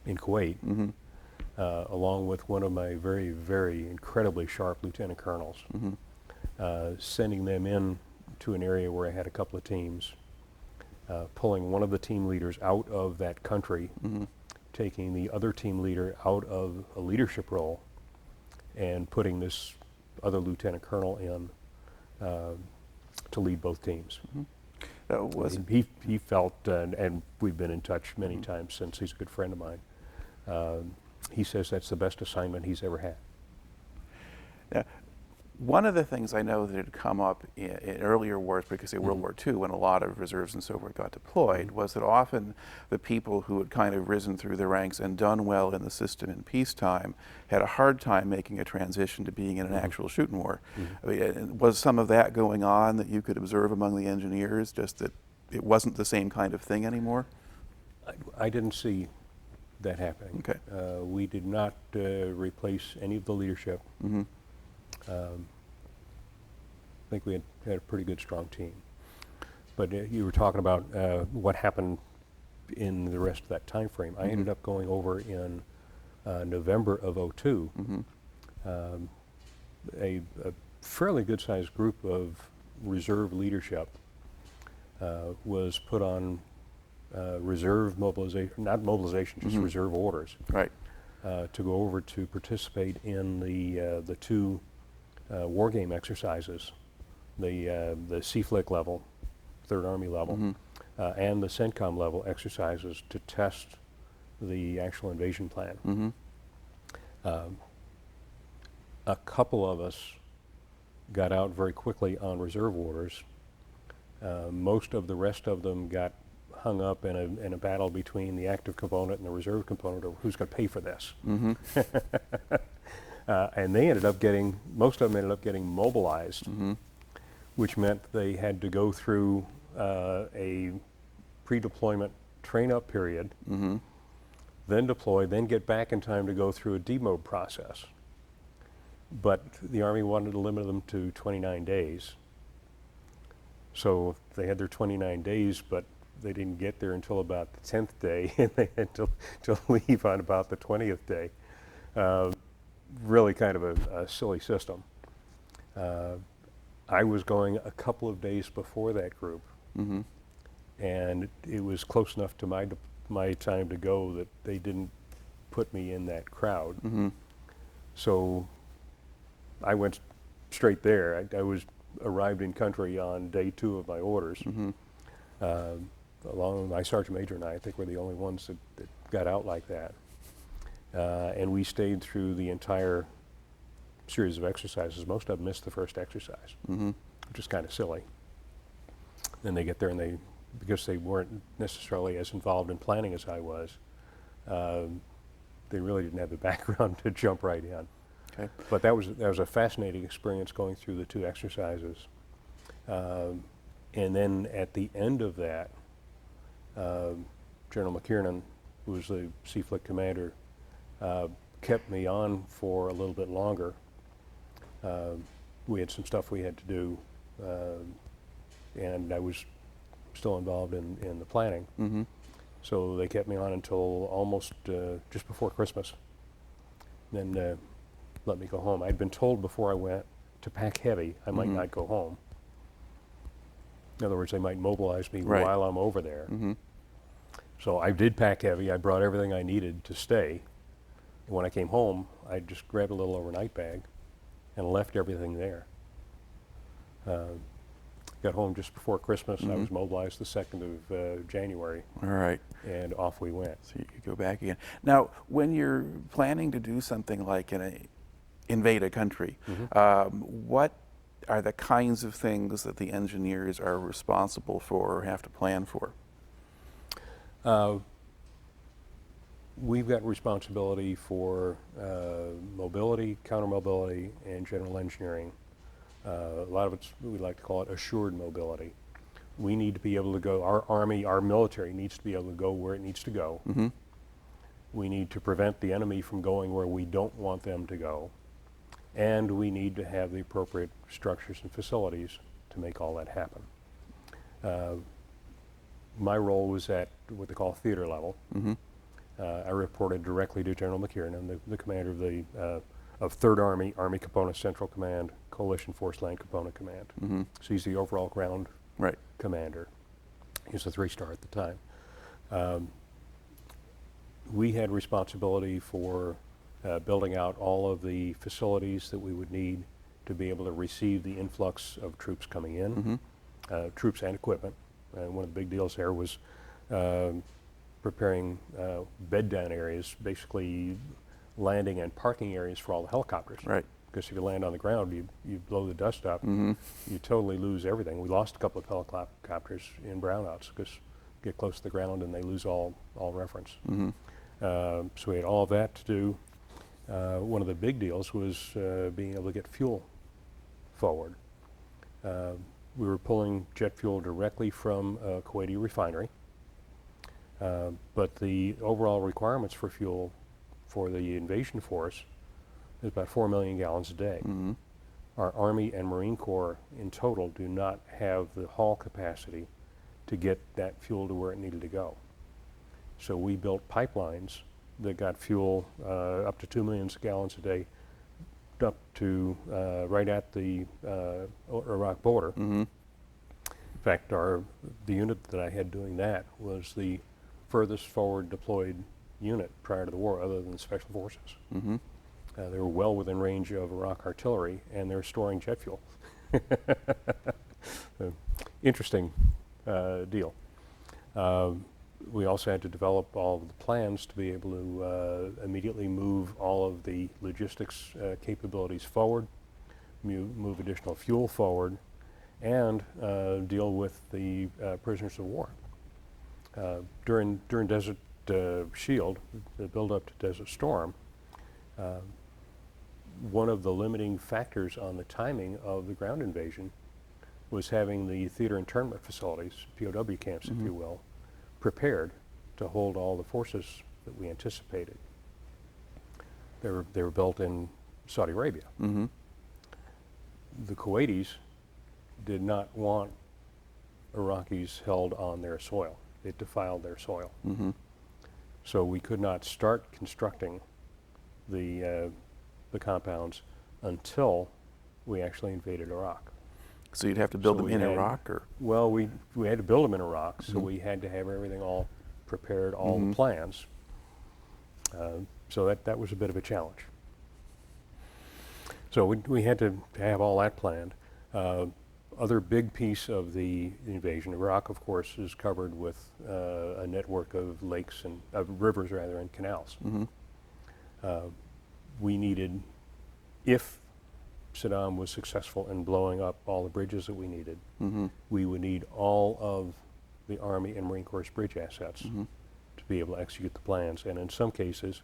Kuwait, along with one of my very, very incredibly sharp lieutenant colonels, sending them in to an area where I had a couple of teams, pulling one of the team leaders out of that country, taking the other team leader out of a leadership role, and putting this other lieutenant colonel in to lead both teams. He felt, and we've been in touch many times since, he's a good friend of mine, he says that's the best assignment he's ever had. Now, one of the things I know that had come up in earlier wars, particularly World War II, when a lot of reserves and so forth got deployed, was that often the people who had kind of risen through the ranks and done well in the system in peacetime had a hard time making a transition to being in an actual shooting war. I mean, was some of that going on that you could observe among the engineers, just that it wasn't the same kind of thing anymore? I didn't see that happening. Okay. We did not replace any of the leadership. I think we had a pretty good, strong team. But you were talking about what happened in the rest of that time frame. I ended up going over in November of '02. A fairly good-sized group of reserve leadership was put on reserve mobilization, not mobilization, just reserve orders. Right. To go over to participate in the two war game exercises, the CFLIC level, 3rd Army level, and the CENTCOM level exercises to test the actual invasion plan. A couple of us got out very quickly on reserve orders. Most of the rest of them got hung up in a battle between the active component and the reserve component over who's going to pay for this. And they ended up getting, most of them ended up getting mobilized, which meant they had to go through a pre-deployment train-up period, then deploy, then get back in time to go through a demob process. But the Army wanted to limit them to 29 days. So they had their 29 days, but they didn't get there until about the 10th day, and they had to leave on about the 20th day. Really kind of a silly system. I was going a couple of days before that group, and it was close enough to my time to go that they didn't put me in that crowd. So I went straight there. I was arrived in country on day 2 of my orders. Along with my sergeant major and I think we're the only ones that got out like that. And we stayed through the entire series of exercises. Most of them missed the first exercise, which is kind of silly. Then they get there and because they weren't necessarily as involved in planning as I was, they really didn't have the background to jump right in. Okay. But that was a fascinating experience going through the 2 exercises. And then at the end of that, General McKiernan, who was the Seafleet commander, kept me on for a little bit longer. We had some stuff we had to do, and I was still involved in the planning. So they kept me on until almost just before Christmas. Then let me go home. I'd been told before I went to pack heavy. I might not go home. In other words, they might mobilize me while I'm over there. So I did pack heavy. I brought everything I needed to stay. And when I came home, I just grabbed a little overnight bag and left everything there. Got home just before Christmas. I was mobilized the 2nd of January. All right. And off we went. So you could go back again. Now, when you're planning to do something like invade a country, what are the kinds of things that the engineers are responsible for or have to plan for? We've got responsibility for mobility, counter-mobility, and general engineering. A lot of it's, we like to call it assured mobility. We need to be able to go, our Army, our military needs to be able to go where it needs to go. We need to prevent the enemy from going where we don't want them to go. And we need to have the appropriate structures and facilities to make all that happen. My role was at what they call theater level. I reported directly to General McKiernan, the commander of 3rd Army, Army Component Central Command, Coalition Force Land Component Command. So he's the overall ground commander. He was a 3-star at the time. We had responsibility for building out all of the facilities that we would need to be able to receive the influx of troops coming in, troops and equipment. One of the big deals there was preparing bed down areas, basically landing and parking areas for all the helicopters. Right. Because if you land on the ground, you blow the dust up, you totally lose everything. We lost a couple of helicopters in brownouts because get close to the ground and they lose all reference. So we had all of that to do. One of the big deals was being able to get fuel forward. We were pulling jet fuel directly from a Kuwaiti refinery, but the overall requirements for fuel for the invasion force is about 4 million gallons a day. Our Army and Marine Corps in total do not have the haul capacity to get that fuel to where it needed to go. So we built pipelines that got fuel up to 2 million gallons a day up to right at the Iraq border. In fact, the unit that I had doing that was the furthest forward deployed unit prior to the war other than Special Forces. They were well within range of Iraq artillery and they're storing jet fuel. Interesting deal. We also had to develop all of the plans to be able to immediately move all of the logistics capabilities forward, move additional fuel forward, and deal with the prisoners of war. During Desert Shield, the build-up to Desert Storm, one of the limiting factors on the timing of the ground invasion was having the theater internment facilities, POW camps, if you will, prepared to hold all the forces that we anticipated. They were built in Saudi Arabia. The Kuwaitis did not want Iraqis held on their soil. It defiled their soil. So we could not start constructing the compounds until we actually invaded Iraq. So you'd have to build So them we in had- Iraq, or? Well, we had to build them in Iraq, so we had to have everything all prepared, all the plans. So that was a bit of a challenge. So we had to have all that planned. Other big piece of the invasion, Iraq, of course, is covered with a network of lakes and rivers, rather, and canals. We needed, if Saddam was successful in blowing up all the bridges that we needed, we would need all of the Army and Marine Corps bridge assets to be able to execute the plans. And in some cases,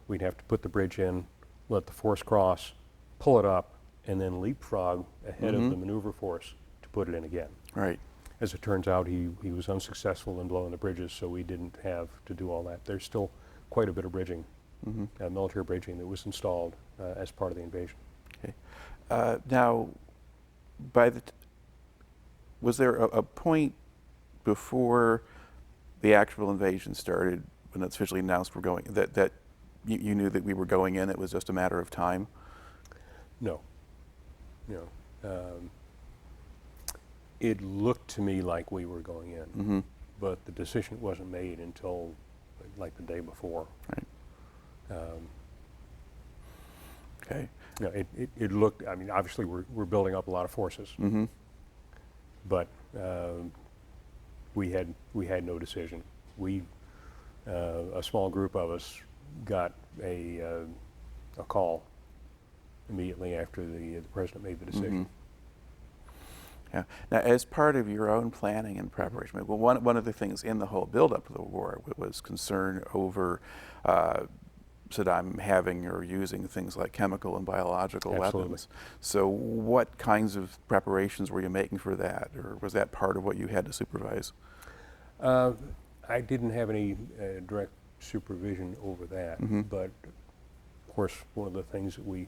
we'd have to put the bridge in, let the force cross, pull it up, and then leapfrog ahead of the maneuver force to put it in again. Right. As it turns out, he was unsuccessful in blowing the bridges, so we didn't have to do all that. There's still quite a bit of bridging, military bridging that was installed as part of the invasion. Okay. Now, was there a point before the actual invasion started, when it's officially announced we're going, that you knew that we were going in, it was just a matter of time? No. It looked to me like we were going in, but the decision wasn't made until like the day before. Right. Okay. It looked, I mean, obviously we're building up a lot of forces, but we had no decision. A small group of us got a call immediately after the president made the decision. Yeah. Now, as part of your own planning and preparation, well, one of the things in the whole buildup of the war was concern over Saddam having or using things like chemical and biological weapons. So what kinds of preparations were you making for that, or was that part of what you had to supervise? I didn't have any direct supervision over that, but of course one of the things that we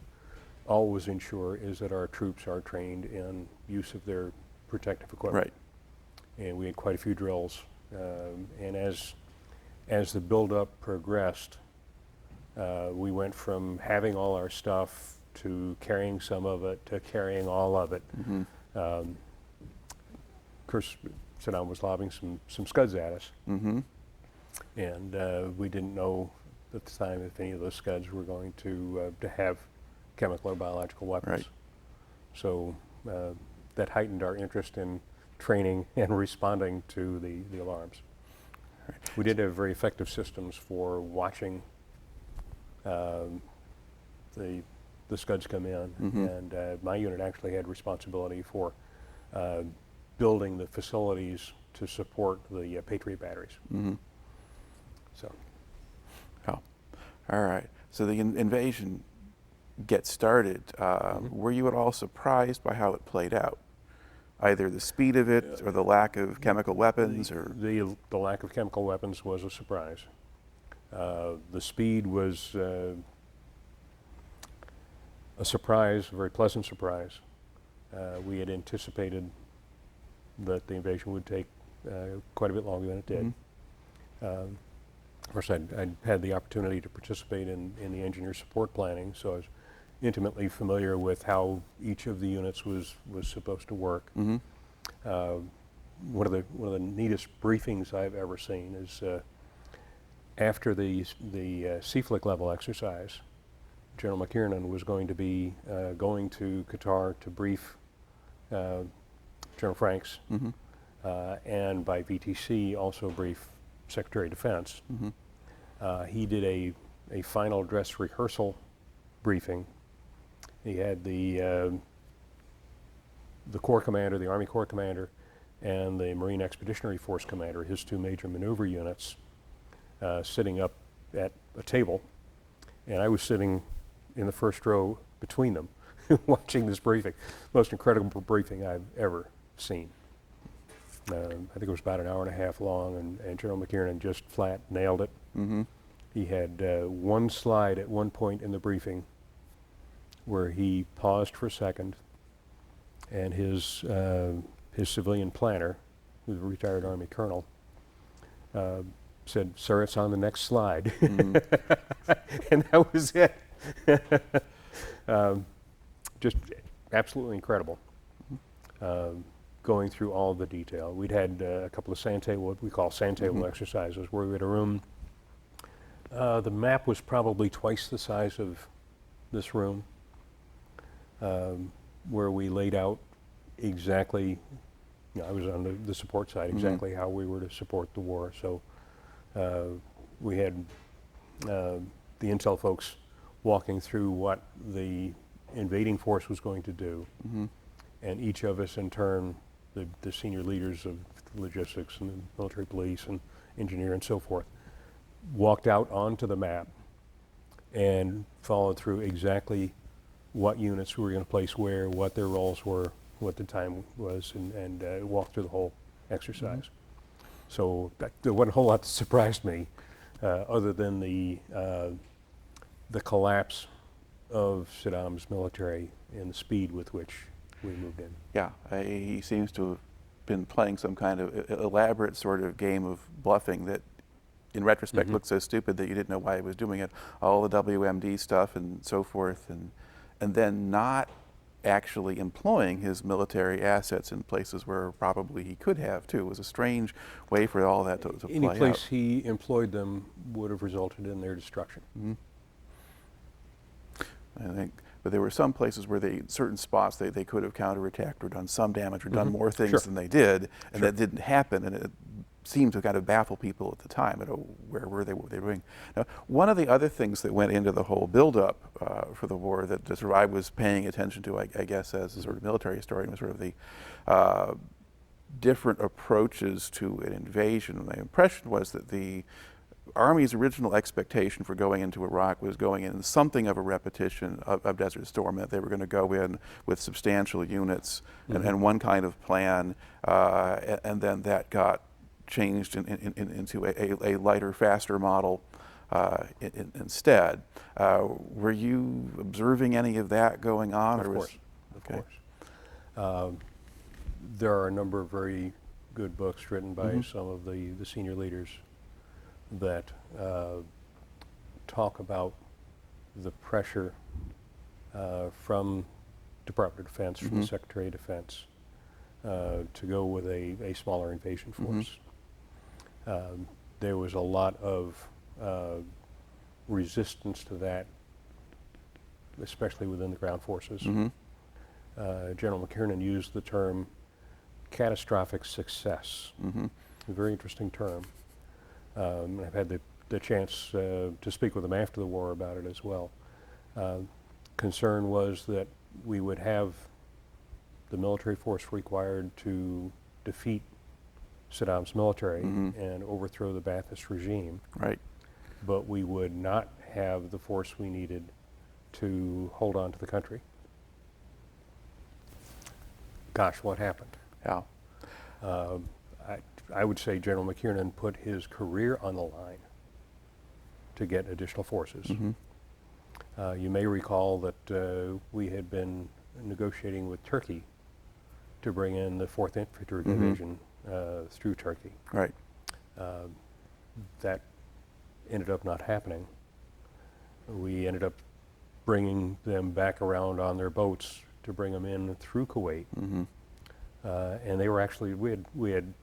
always ensure is that our troops are trained in use of their protective equipment. Right. And we had quite a few drills, and as the buildup progressed, we went from having all our stuff to carrying some of it to carrying all of it. Of course, Saddam was lobbing some scuds at us, and we didn't know at the time if any of those scuds were going to have chemical or biological weapons. Right. So that heightened our interest in training and responding to the alarms. Right. We did have very effective systems for watching the scuds come in, and my unit actually had responsibility for building the facilities to support the Patriot batteries. So. Oh, all right. So the invasion gets started. Were you at all surprised by how it played out? Either the speed of it or the lack of chemical weapons? The lack of chemical weapons was a surprise. The speed was a surprise, a very pleasant surprise. We had anticipated that the invasion would take quite a bit longer than it did. Of course, I'd had the opportunity to participate in the engineer support planning, so I was intimately familiar with how each of the units was supposed to work. One of the neatest briefings I've ever seen is after the CFLIC level exercise, General McKiernan was going to be going to Qatar to brief General Franks, and by VTC also brief Secretary of Defense. He did a final dress rehearsal briefing. He had the Corps commander, the Army Corps commander, and the Marine Expeditionary Force commander, his two major maneuver units, sitting up at a table, and I was sitting in the first row between them watching this briefing. Most incredible briefing I've ever seen. I think it was about an hour and a half long, and General McKiernan just flat nailed it. He had one slide at one point in the briefing where he paused for a second, and his civilian planner, who's a retired Army colonel, said, "Sir, it's on the next slide." And that was it. Just absolutely incredible. Going through all the detail. We'd had a couple of sand table, what we call sand table exercises, where we had a room. The map was probably twice the size of this room. where we laid out exactly, I was on the support side, exactly how we were to support the war. So we had the intel folks walking through what the invading force was going to do, and each of us in turn, the senior leaders of logistics and the military police and engineer and so forth, walked out onto the map and followed through exactly what units we were going to place where, what their roles were, what the time was, and walked through the whole exercise. So there wasn't a whole lot that surprised me, other than the collapse of Saddam's military and the speed with which we moved in. Yeah, he seems to have been playing some kind of elaborate sort of game of bluffing that in retrospect looked so stupid that you didn't know why he was doing it. All the WMD stuff and so forth, and then not actually employing his military assets in places where probably he could have too. It was a strange way for all that to play out. Any place he employed them would have resulted in their destruction. I think, but there were some places where certain spots they could have counterattacked or done some damage or done more things than they did, and that didn't happen, and it seemed to kind of baffle people at the time. Where were they, what were they doing? Now, one of the other things that went into the whole buildup for the war that sort of I was paying attention to, I guess, as a sort of military historian, was sort of the different approaches to an invasion. My impression was that the Army's original expectation for going into Iraq was going in something of a repetition of Desert Storm, that they were going to go in with substantial units and one kind of plan, and then that got changed into a lighter, faster model instead. Were you observing any of that going on? Of course. There are a number of very good books written by some of the senior leaders that talk about the pressure from Department of Defense, from the Secretary of Defense, to go with a smaller invasion force. There was a lot of resistance to that, especially within the ground forces. General McKiernan used the term catastrophic success, a very interesting term. I've had the chance to speak with him after the war about it as well. Concern was that we would have the military force required to defeat Saddam's military and overthrow the Ba'athist regime. Right. But we would not have the force we needed to hold on to the country. Gosh, what happened? Yeah. I would say General McKiernan put his career on the line to get additional forces. You may recall that we had been negotiating with Turkey to bring in the 4th Infantry Division through Turkey. Right. That ended up not happening. We ended up bringing them back around on their boats to bring them in through Kuwait. And they were actually, we had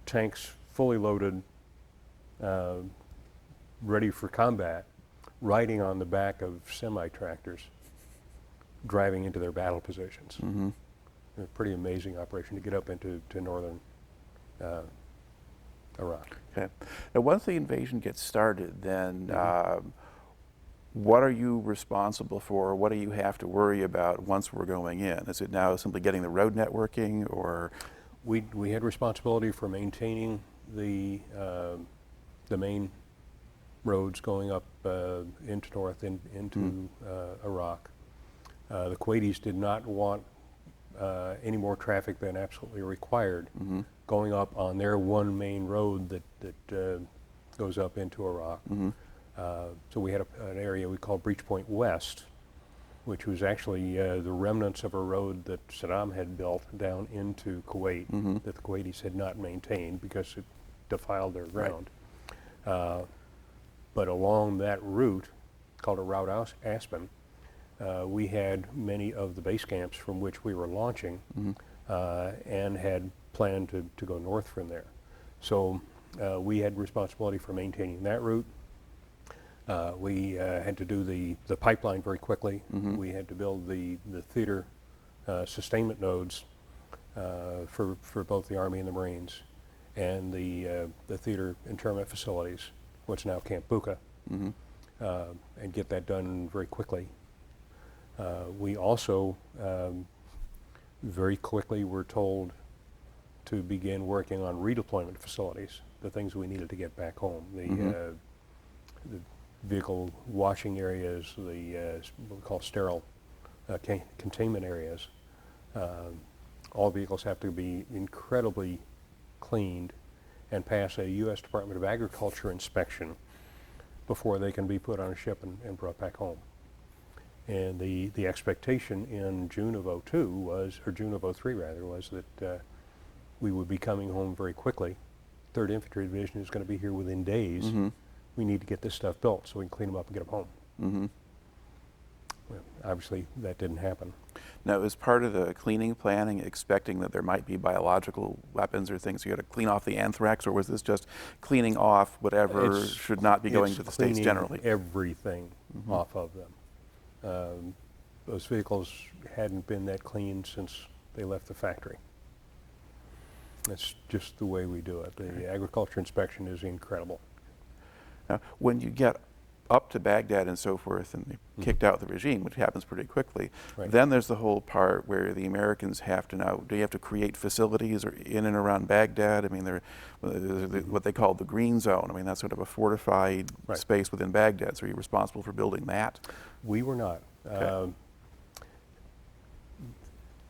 tanks fully loaded, ready for combat, riding on the back of semi-tractors, driving into their battle positions. A pretty amazing operation to get up into northern Iraq. Okay. Now, once the invasion gets started, then what are you responsible for? What do you have to worry about once we're going in? Is it now simply getting the road networking, or? We had responsibility for maintaining the main roads going up into north into Iraq. The Kuwaitis did not want any more traffic than absolutely required going up on their one main road that goes up into Iraq. So we had an area we called Breach Point West, which was actually the remnants of a road that Saddam had built down into Kuwait that the Kuwaitis had not maintained because it defiled their ground. But along that route, called a Route Aspen, we had many of the base camps from which we were launching and had planned to go north from there. So we had responsibility for maintaining that route. We had to do the pipeline very quickly. We had to build the theater sustainment nodes for both the Army and the Marines, and the theater internment facilities, what's now Camp Bucca, and get that done very quickly. We also very quickly were told to begin working on redeployment facilities, the things we needed to get back home, the vehicle washing areas, the what we call sterile containment areas. All vehicles have to be incredibly cleaned and pass a U.S. Department of Agriculture inspection before they can be put on a ship and brought back home. And the expectation in June of '02 was, or June of '03 rather, was that we would be coming home very quickly. 3rd Infantry Division is going to be here within days. We need to get this stuff built so we can clean them up and get them home. Well, obviously, that didn't happen. Now, is part of the cleaning planning expecting that there might be biological weapons or things you got to clean off the anthrax, or was this just cleaning off whatever should not be going to the States generally? Everything off of them. Those vehicles hadn't been that clean since they left the factory. That's just the way we do it. The agriculture inspection is incredible. Now, when you get up to Baghdad and so forth, and they kicked out the regime, which happens pretty quickly, then there's the whole part where the Americans have to now, do you have to create facilities or in and around Baghdad? I mean, they're what they call the green zone. I mean, that's sort of a fortified space within Baghdad. So are you responsible for building that? We were not. Okay.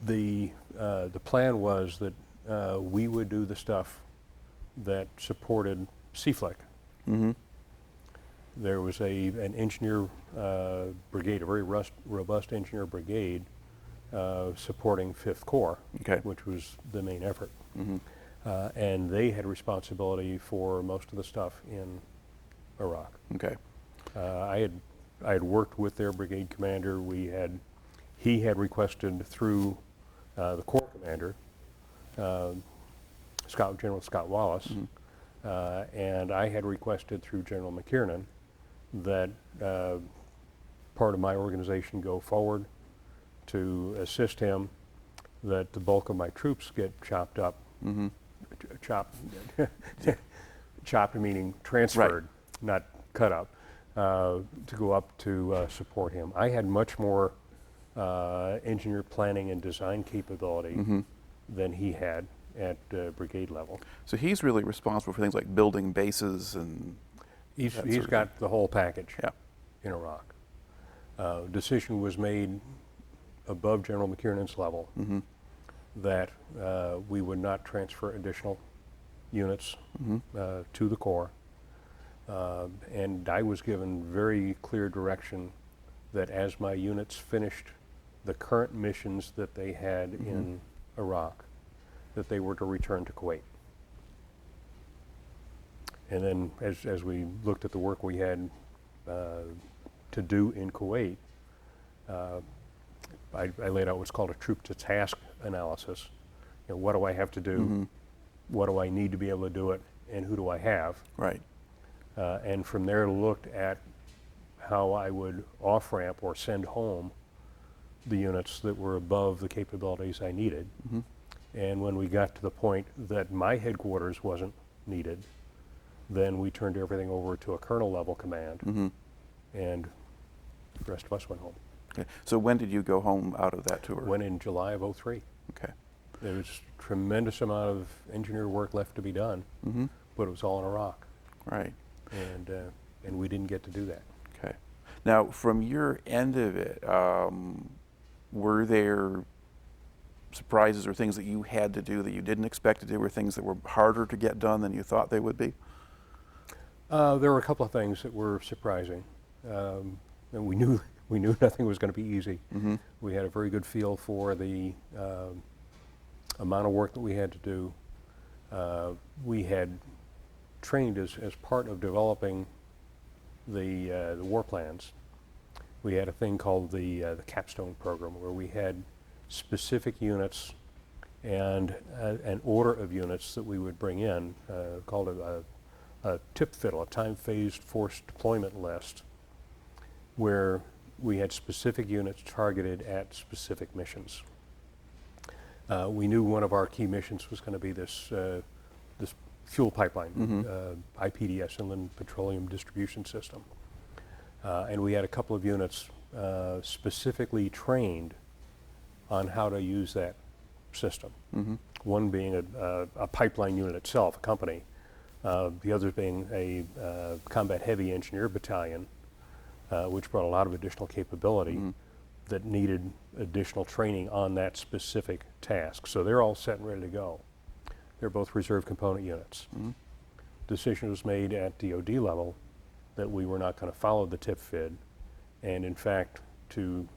The plan was that we would do the stuff that supported CFLIC. There was an engineer brigade, a very robust engineer brigade supporting 5th Corps, which was the main effort. And they had responsibility for most of the stuff in Iraq. I had worked with their brigade commander. He had requested through the Corps commander, General Scott Wallace, and I had requested through General McKiernan that part of my organization go forward to assist him, that the bulk of my troops get chopped up, chopped meaning transferred, not cut up, to go up to support him. I had much more engineer planning and design capability than he had at brigade level. So he's really responsible for things like building bases and He's got the whole package in Iraq. Decision was made above General McKiernan's level that we would not transfer additional units to the Corps. And I was given very clear direction that as my units finished the current missions that they had in Iraq, that they were to return to Kuwait. And then as we looked at the work we had to do in Kuwait, I laid out what's called a troop to task analysis. You know, what do I have to do? What do I need to be able to do it? And who do I have? And from there looked at how I would off-ramp or send home the units that were above the capabilities I needed. And when we got to the point that my headquarters wasn't needed, then we turned everything over to a colonel level command, and the rest of us went home. So when did you go home out of that tour? Went in July of '03. There was a tremendous amount of engineer work left to be done, but it was all in Iraq. And we didn't get to do that. Now, from your end of it, were there surprises or things that you had to do that you didn't expect to do, or things that were harder to get done than you thought they would be? There were a couple of things that were surprising, and we knew nothing was going to be easy. We had a very good feel for the amount of work that we had to do. We had trained as part of developing the war plans. We had a thing called the capstone program, where we had specific units and an order of units that we would bring in, called a a TIP fiddle, a time-phased force deployment list, where we had specific units targeted at specific missions. We knew one of our key missions was going to be this fuel pipeline, IPDS, Inland Petroleum Distribution System. And we had a couple of units specifically trained on how to use that system. One being a pipeline unit itself, a company, the other being a combat heavy engineer battalion, which brought a lot of additional capability that needed additional training on that specific task. So they're all set and ready to go. They're both reserve component units. Decision was made at DOD level that we were not going to follow the TIP FID, and in fact, to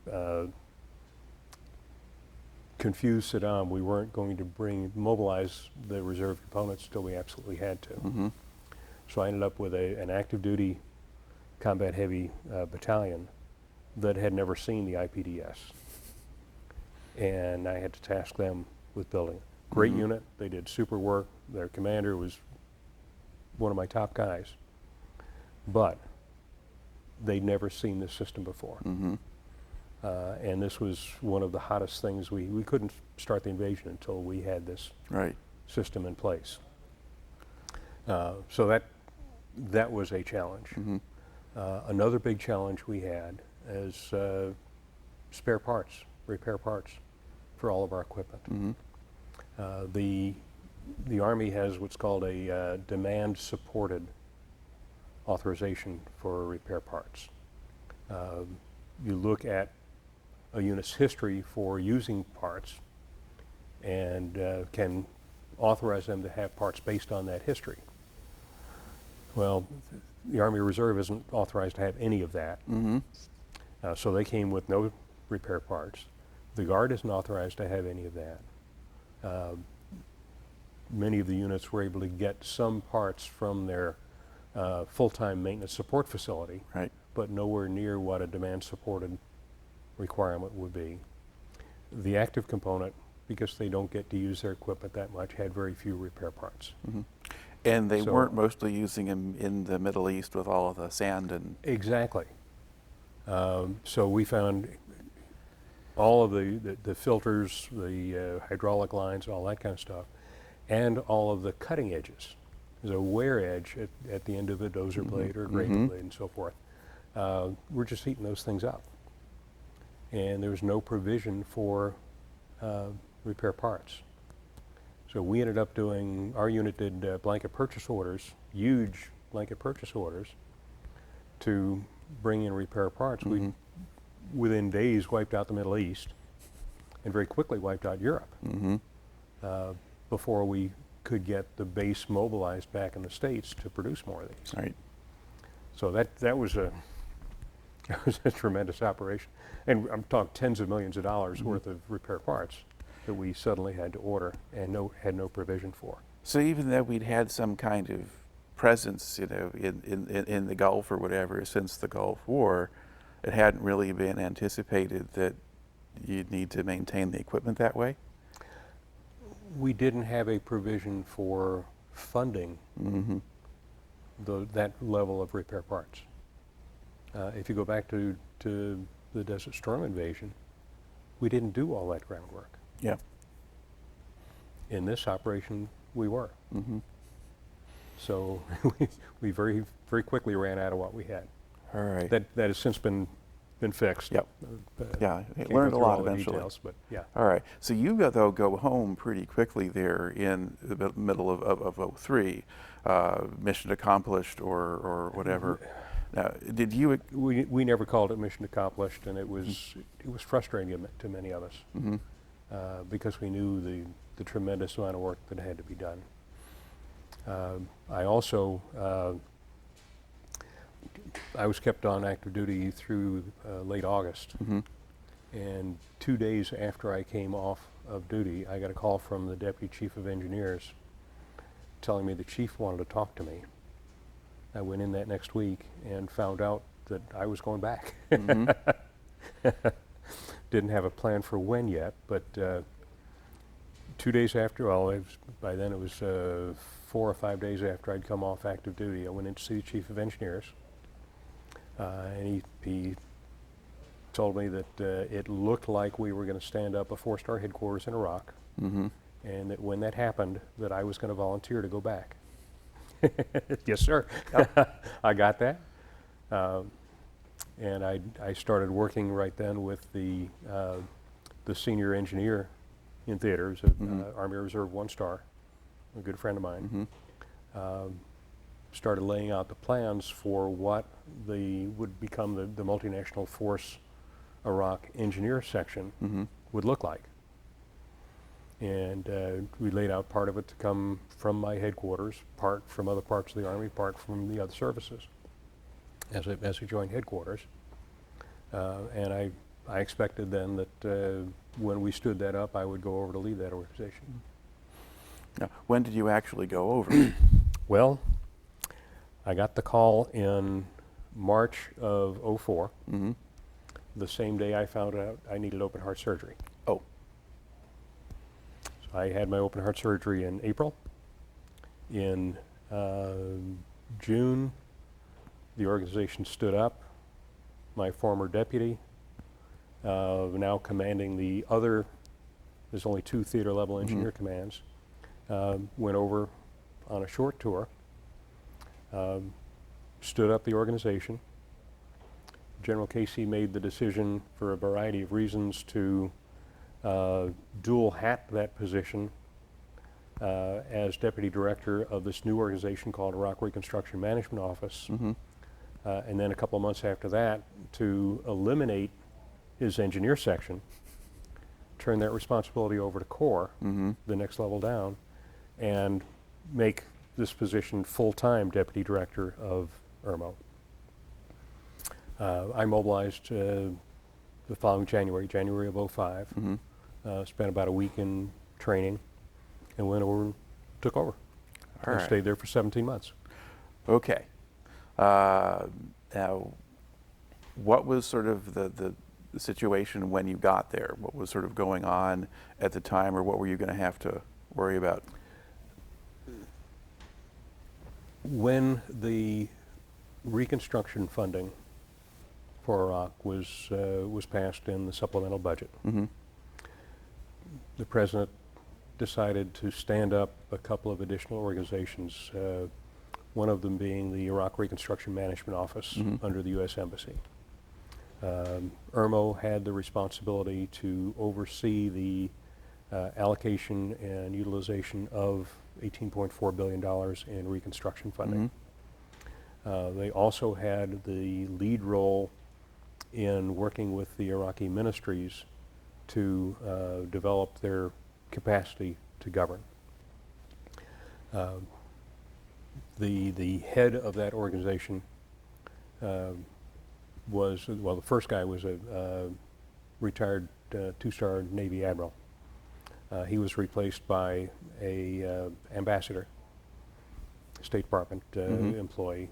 confuse Saddam, we weren't going to mobilize the reserve components till we absolutely had to. So I ended up with an active duty combat heavy battalion that had never seen the IPDS. And I had to task them with building it. Great unit, they did super work. Their commander was one of my top guys, but they'd never seen this system before. And this was one of the hottest things. We couldn't start the invasion until we had this system in place. So that was a challenge. Another big challenge we had is spare parts, repair parts for all of our equipment. The Army has what's called a demand-supported authorization for repair parts. You look at a unit's history for using parts and can authorize them to have parts based on that history. Well, the Army Reserve isn't authorized to have any of that. So they came with no repair parts. The Guard isn't authorized to have any of that. Many of the units were able to get some parts from their full-time maintenance support facility, but nowhere near what a demand-supported requirement would be. The active component, because they don't get to use their equipment that much, had very few repair parts. And they weren't mostly using them in the Middle East with all of the sand and... Exactly. So we found all of the filters, the hydraulic lines, all that kind of stuff, and all of the cutting edges. There's a wear edge at the end of a dozer blade or a grater blade and so forth. We're just heating those things up. And there was no provision for repair parts. So we ended up doing, our unit did blanket purchase orders, huge blanket purchase orders to bring in repair parts. We, within days, wiped out the Middle East and very quickly wiped out Europe before we could get the base mobilized back in the States to produce more of these. So that was a tremendous operation. And I'm talking tens of millions of dollars worth of repair parts that we suddenly had to order and had no provision for. So even though we'd had some kind of presence, you know, in the Gulf or whatever since the Gulf War, it hadn't really been anticipated that you'd need to maintain the equipment that way? We didn't have a provision for funding that level of repair parts. If you go back to the Desert Storm invasion, we didn't do all that groundwork. In this operation, we were. So we very, very quickly ran out of what we had. That has since been fixed. Learned a lot eventually. Details, but All right. So you though go home pretty quickly there in the middle of 03, mission accomplished or whatever. Now, did you? We never called it mission accomplished, and it was frustrating to many of us because we knew the tremendous amount of work that had to be done. I also I was kept on active duty through late August, and 2 days after I came off of duty, I got a call from the Deputy Chief of Engineers telling me the chief wanted to talk to me. I went in that next week and found out that I was going back. Didn't have a plan for when yet, but 2 days after, well, by then it was 4 or 5 days after I'd come off active duty, I went in to see the Chief of Engineers. And he told me that it looked like we were going to stand up a 4-star headquarters in Iraq, and that when that happened, that I was going to volunteer to go back. Yes, sir. Yep. I got that. And I started working right then with the senior engineer in theaters, Army Reserve 1-star, a good friend of mine. Started laying out the plans for what would become the multinational force Iraq engineer section would look like. And we laid out part of it to come from my headquarters, part from other parts of the Army, part from the other services as a joint headquarters. And I expected then that when we stood that up, I would go over to lead that organization. Now, when did you actually go over? Well, I got the call in March of '04, the same day I found out I needed open heart surgery. Oh. So I had my open heart surgery in April. In June, the organization stood up. My former deputy, now commanding the other, there's only 2 theater level engineer commands, went over on a short tour, stood up the organization. General Casey made the decision for a variety of reasons to dual hat that position as deputy director of this new organization called Iraq Reconstruction Management Office. And then a couple of months after that, to eliminate his engineer section, turn that responsibility over to Corps, the next level down, and make this position full-time deputy director of IRMO. I mobilized the following January of '05, spent about a week in training, and went over and took over. I stayed there for 17 months. Okay. Now, what was sort of the situation when you got there? What was sort of going on at the time, or what were you going to have to worry about? When the Reconstruction funding for Iraq was passed in the supplemental budget, the President decided to stand up a couple of additional organizations, one of them being the Iraq Reconstruction Management Office under the U.S. Embassy. IRMO had the responsibility to oversee the allocation and utilization of $18.4 billion in reconstruction funding. They also had the lead role in working with the Iraqi ministries to develop their capacity to govern. The head of that organization was, well, the first guy was a retired 2-star Navy admiral. He was replaced by a ambassador, State Department employee,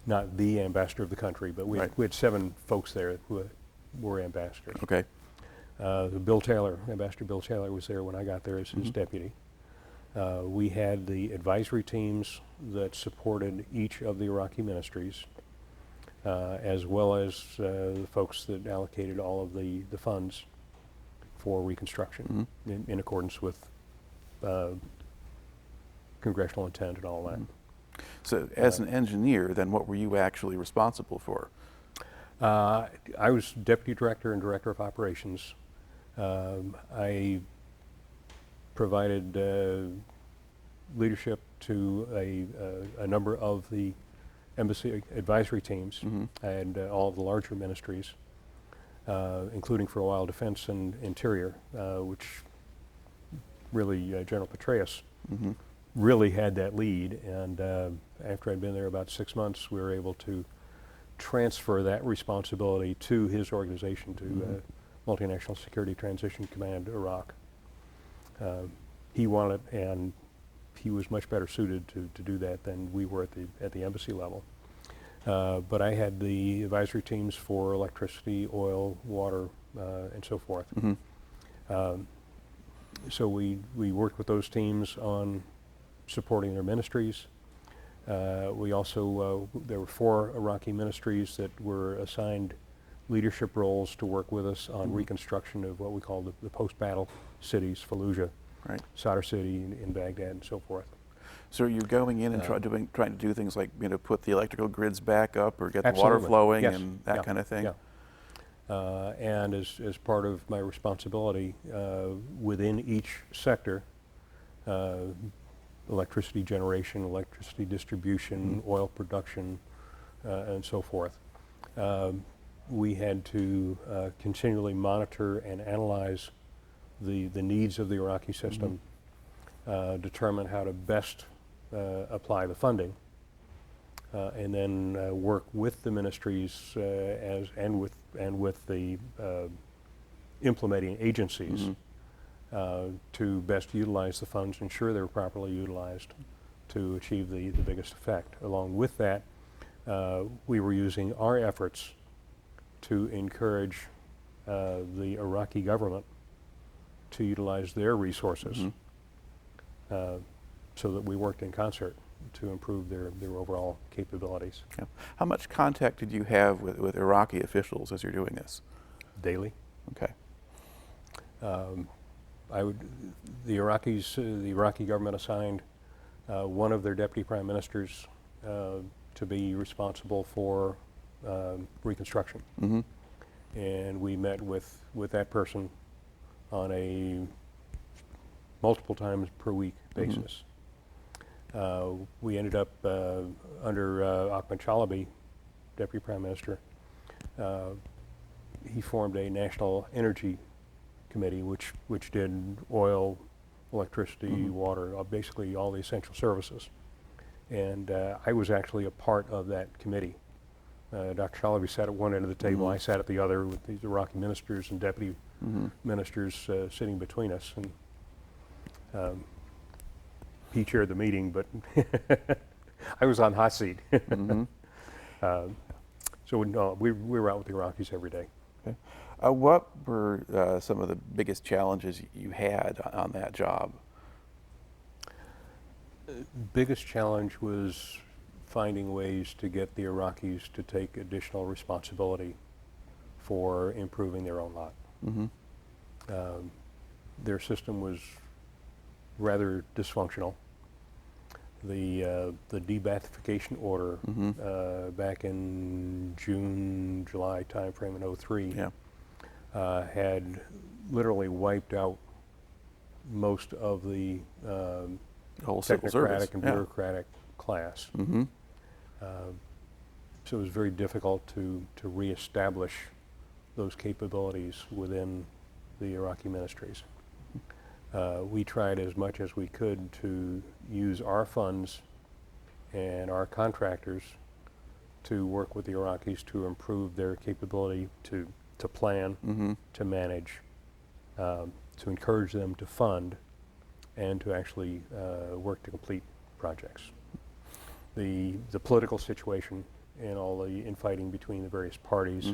not the ambassador of the country, but we had 7 folks there who were ambassadors. Okay. Ambassador Bill Taylor was there when I got there as his deputy. We had the advisory teams that supported each of the Iraqi ministries, as well as the folks that allocated all of the funds for reconstruction in accordance with congressional intent and all that. So as an engineer, then what were you actually responsible for? I was deputy director and director of operations. I provided leadership to a number of the embassy advisory teams and all of the larger ministries, including for a while Defense and Interior, which really General Petraeus really had that lead. And after I'd been there about 6 months, we were able to transfer that responsibility to his organization, to Multinational Security Transition Command Iraq. He wanted it, and he was much better suited to do that than we were at the embassy level. But I had the advisory teams for electricity, oil, water, and so forth. So we worked with those teams on supporting their ministries. We also, there were 4 Iraqi ministries that were assigned leadership roles to work with us on reconstruction of what we call the post-battle cities, Fallujah, Right. Sadr City in Baghdad, and so forth. So you're going in and trying to do things like, you know, put the electrical grids back up or get the water Absolutely. flowing Yes. and that Yeah. kind of thing? Yeah. And as part of my responsibility within each sector, electricity generation, electricity distribution, oil production, and so forth, we had to continually monitor and analyze the needs of the Iraqi system, determine how to best apply the funding, and then work with the ministries and with the implementing agencies to best utilize the funds, ensure they're properly utilized to achieve the biggest effect. Along with that, we were using our efforts to encourage the Iraqi government to utilize their resources so that we worked in concert to improve their overall capabilities. Yeah. How much contact did you have with Iraqi officials as you're doing this? Daily. Okay. The Iraqi government assigned one of their deputy prime ministers to be responsible for Reconstruction. And we met with that person on a multiple times per week basis. We ended up under Ahmed Chalabi, deputy prime minister. He formed a national energy committee which did oil, electricity, water, basically all the essential services. And I was actually a part of that committee. Dr. Chalabi sat at one end of the table, I sat at the other with these Iraqi ministers and deputy ministers sitting between us. And he chaired the meeting, but I was on hot seat. So no, we were out with the Iraqis every day. Okay. What were some of the biggest challenges you had on that job? Biggest challenge was finding ways to get the Iraqis to take additional responsibility for improving their own lot. Their system was rather dysfunctional. The debathification order back in June, July timeframe in '03 had literally wiped out most of the whole civil service technocratic and bureaucratic class. So it was very difficult to reestablish those capabilities within the Iraqi ministries. We tried as much as we could to use our funds and our contractors to work with the Iraqis to improve their capability to plan, to manage, to encourage them to fund, and to actually work to complete projects. The political situation and all the infighting between the various parties,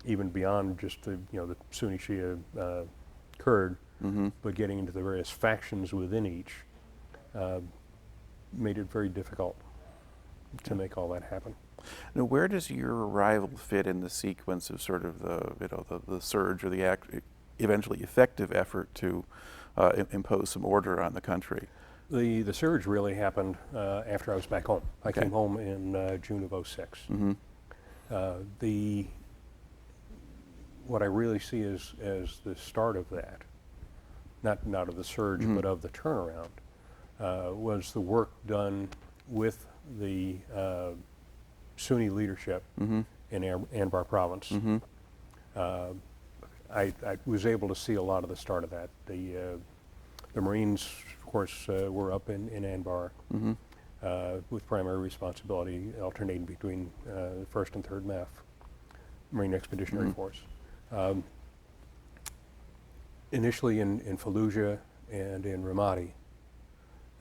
even beyond just the Sunni Shia Kurd, but getting into the various factions within each, made it very difficult to make all that happen. Now, where does your arrival fit in the sequence of sort of the surge or the eventually effective effort to impose some order on the country? The surge really happened after I was back home. I came home in June of '06. What I really see as the start of that, not of the surge, but of the turnaround, was the work done with the Sunni leadership in Anbar province. I was able to see a lot of the start of that. The Marines, of course, were up in Anbar with primary responsibility alternating between 1st and 3rd MEF, Marine Expeditionary Force. Initially in Fallujah and in Ramadi,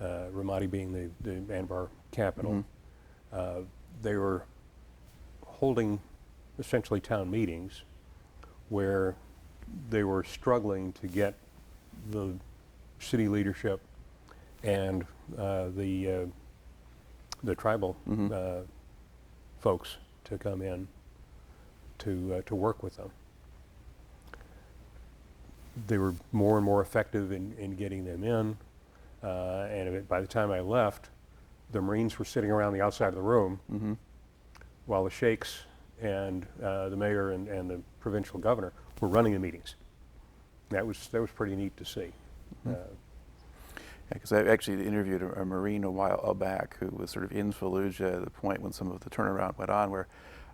Ramadi being the Anbar capital, they were holding essentially town meetings where they were struggling to get the city leadership and the tribal folks to come in to work with them. They were more and more effective in getting them in, and by the time I left, the Marines were sitting around the outside of the room while the sheikhs and the mayor and the provincial governor were running the meetings. That was pretty neat to see. Because I actually interviewed a Marine a while back who was sort of in Fallujah at the point when some of the turnaround went on, where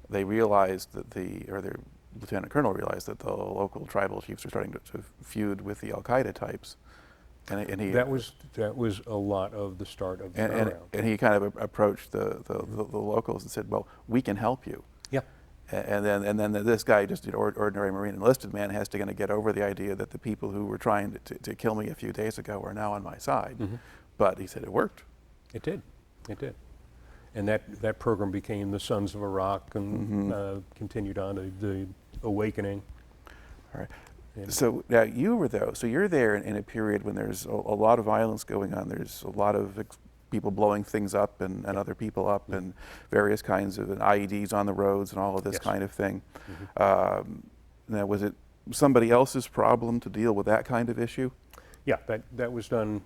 they realized that their lieutenant colonel realized that the local tribal chiefs were starting to feud with the Al-Qaeda types. And he that was a lot of the start of the turnaround. And he kind of approached the locals and said, well, we can help you. Yeah. And then this guy, just an ordinary Marine enlisted man, has to kind of get over the idea that the people who were trying to kill me a few days ago are now on my side. But he said it worked. It did. It did. And that program became the Sons of Iraq and continued on to the Awakening. All right. So now you're there in a period when there's a lot of violence going on. There's a lot of people blowing things up and other people up and various kinds of IEDs on the roads and all of this kind of thing. Now, was it somebody else's problem to deal with that kind of issue? Yeah, that was done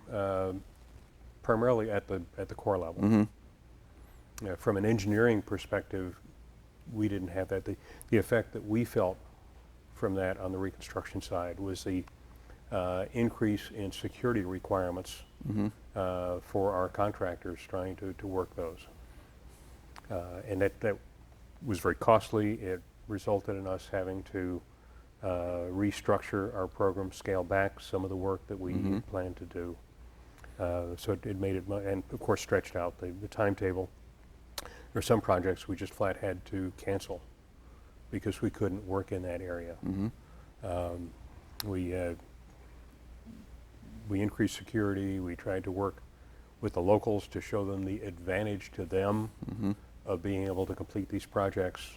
primarily at the corps level. From an engineering perspective, we didn't have that. The effect that we felt from that on the Reconstruction side was the increase in security requirements for our contractors trying to work those. And that was very costly. It resulted in us having to restructure our program, scale back some of the work that we planned to do. So it made it, and of course stretched out the timetable. There are some projects we just flat had to cancel because we couldn't work in that area. We increased security. We tried to work with the locals to show them the advantage to them of being able to complete these projects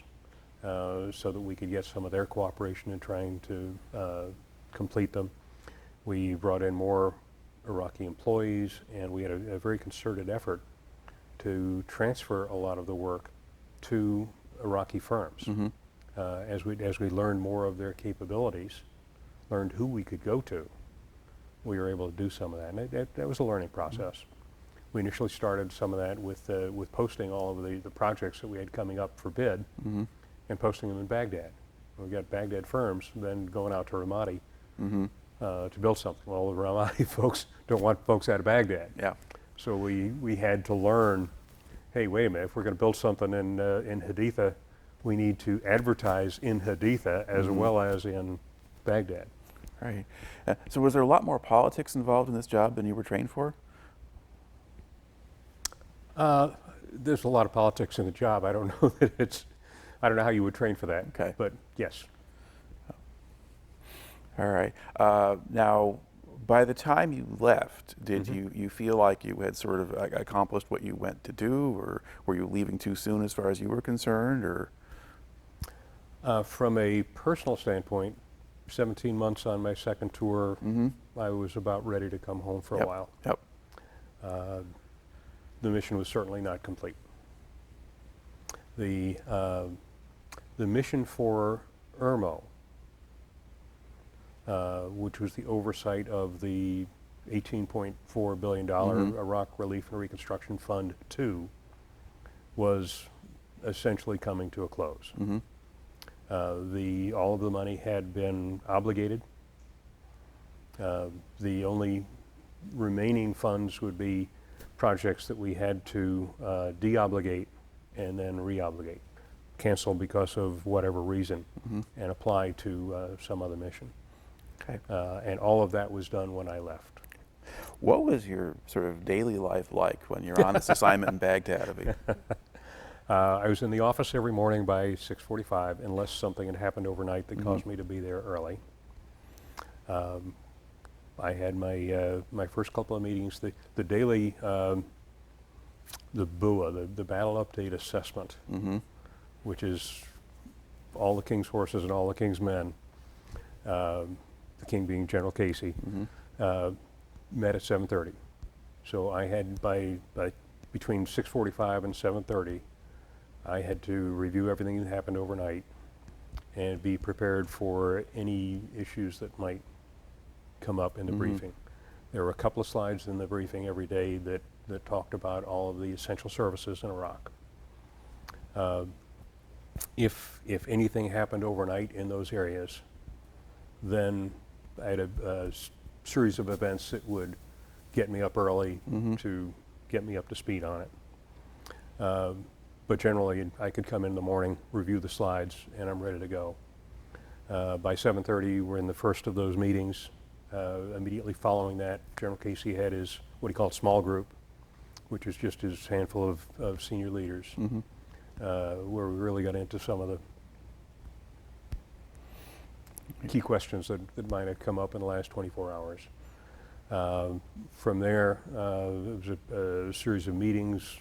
so that we could get some of their cooperation in trying to complete them. We brought in more Iraqi employees, and we had a very concerted effort to transfer a lot of the work to Iraqi firms. As we learned more of their capabilities, learned who we could go to, we were able to do some of that. And that was a learning process. We initially started some of that with posting all of the projects that we had coming up for bid and posting them in Baghdad. We got Baghdad firms then going out to Ramadi to build something. Well, the Ramadi folks don't want folks out of Baghdad. Yeah. So we had to learn, hey, wait a minute, if we're going to build something in Haditha, we need to advertise in Haditha as well as in Baghdad. Right. So was there a lot more politics involved in this job than you were trained for? There's a lot of politics in the job. I don't know that I don't know how you would train for that. Okay. But yes. All right. Now, by the time you left, did you feel like you had sort of accomplished what you went to do, or were you leaving too soon as far as you were concerned, or? From a personal standpoint, 17 months on my second tour, I was about ready to come home for a while. Yep. The mission was certainly not complete. The mission for IRMO, which was the oversight of the $18.4 billion Iraq Relief and Reconstruction Fund 2, was essentially coming to a close. All of the money had been obligated. The only remaining funds would be projects that we had to de-obligate and then re-obligate, cancel because of whatever reason, and apply to some other mission. Okay. And all of that was done when I left. What was your sort of daily life like when you're on this assignment in Baghdad? I was in the office every morning by 6:45, unless something had happened overnight that caused me to be there early. I had my first couple of meetings. The daily, the BUA, the Battle Update Assessment, which is all the King's horses and all the King's men, the King being General Casey, met at 7:30. So I had by between 6:45 and 7:30, I had to review everything that happened overnight and be prepared for any issues that might come up in the briefing. There were a couple of slides in the briefing every day that talked about all of the essential services in Iraq. If anything happened overnight in those areas, then I had a series of events that would get me up early to get me up to speed on it. But generally, I could come in the morning, review the slides, and I'm ready to go. By 7:30, we're in the first of those meetings. Immediately following that, General Casey had his, what he called small group, which is just his handful of senior leaders, where we really got into some of the key questions that might have come up in the last 24 hours. From there, it was a series of meetings,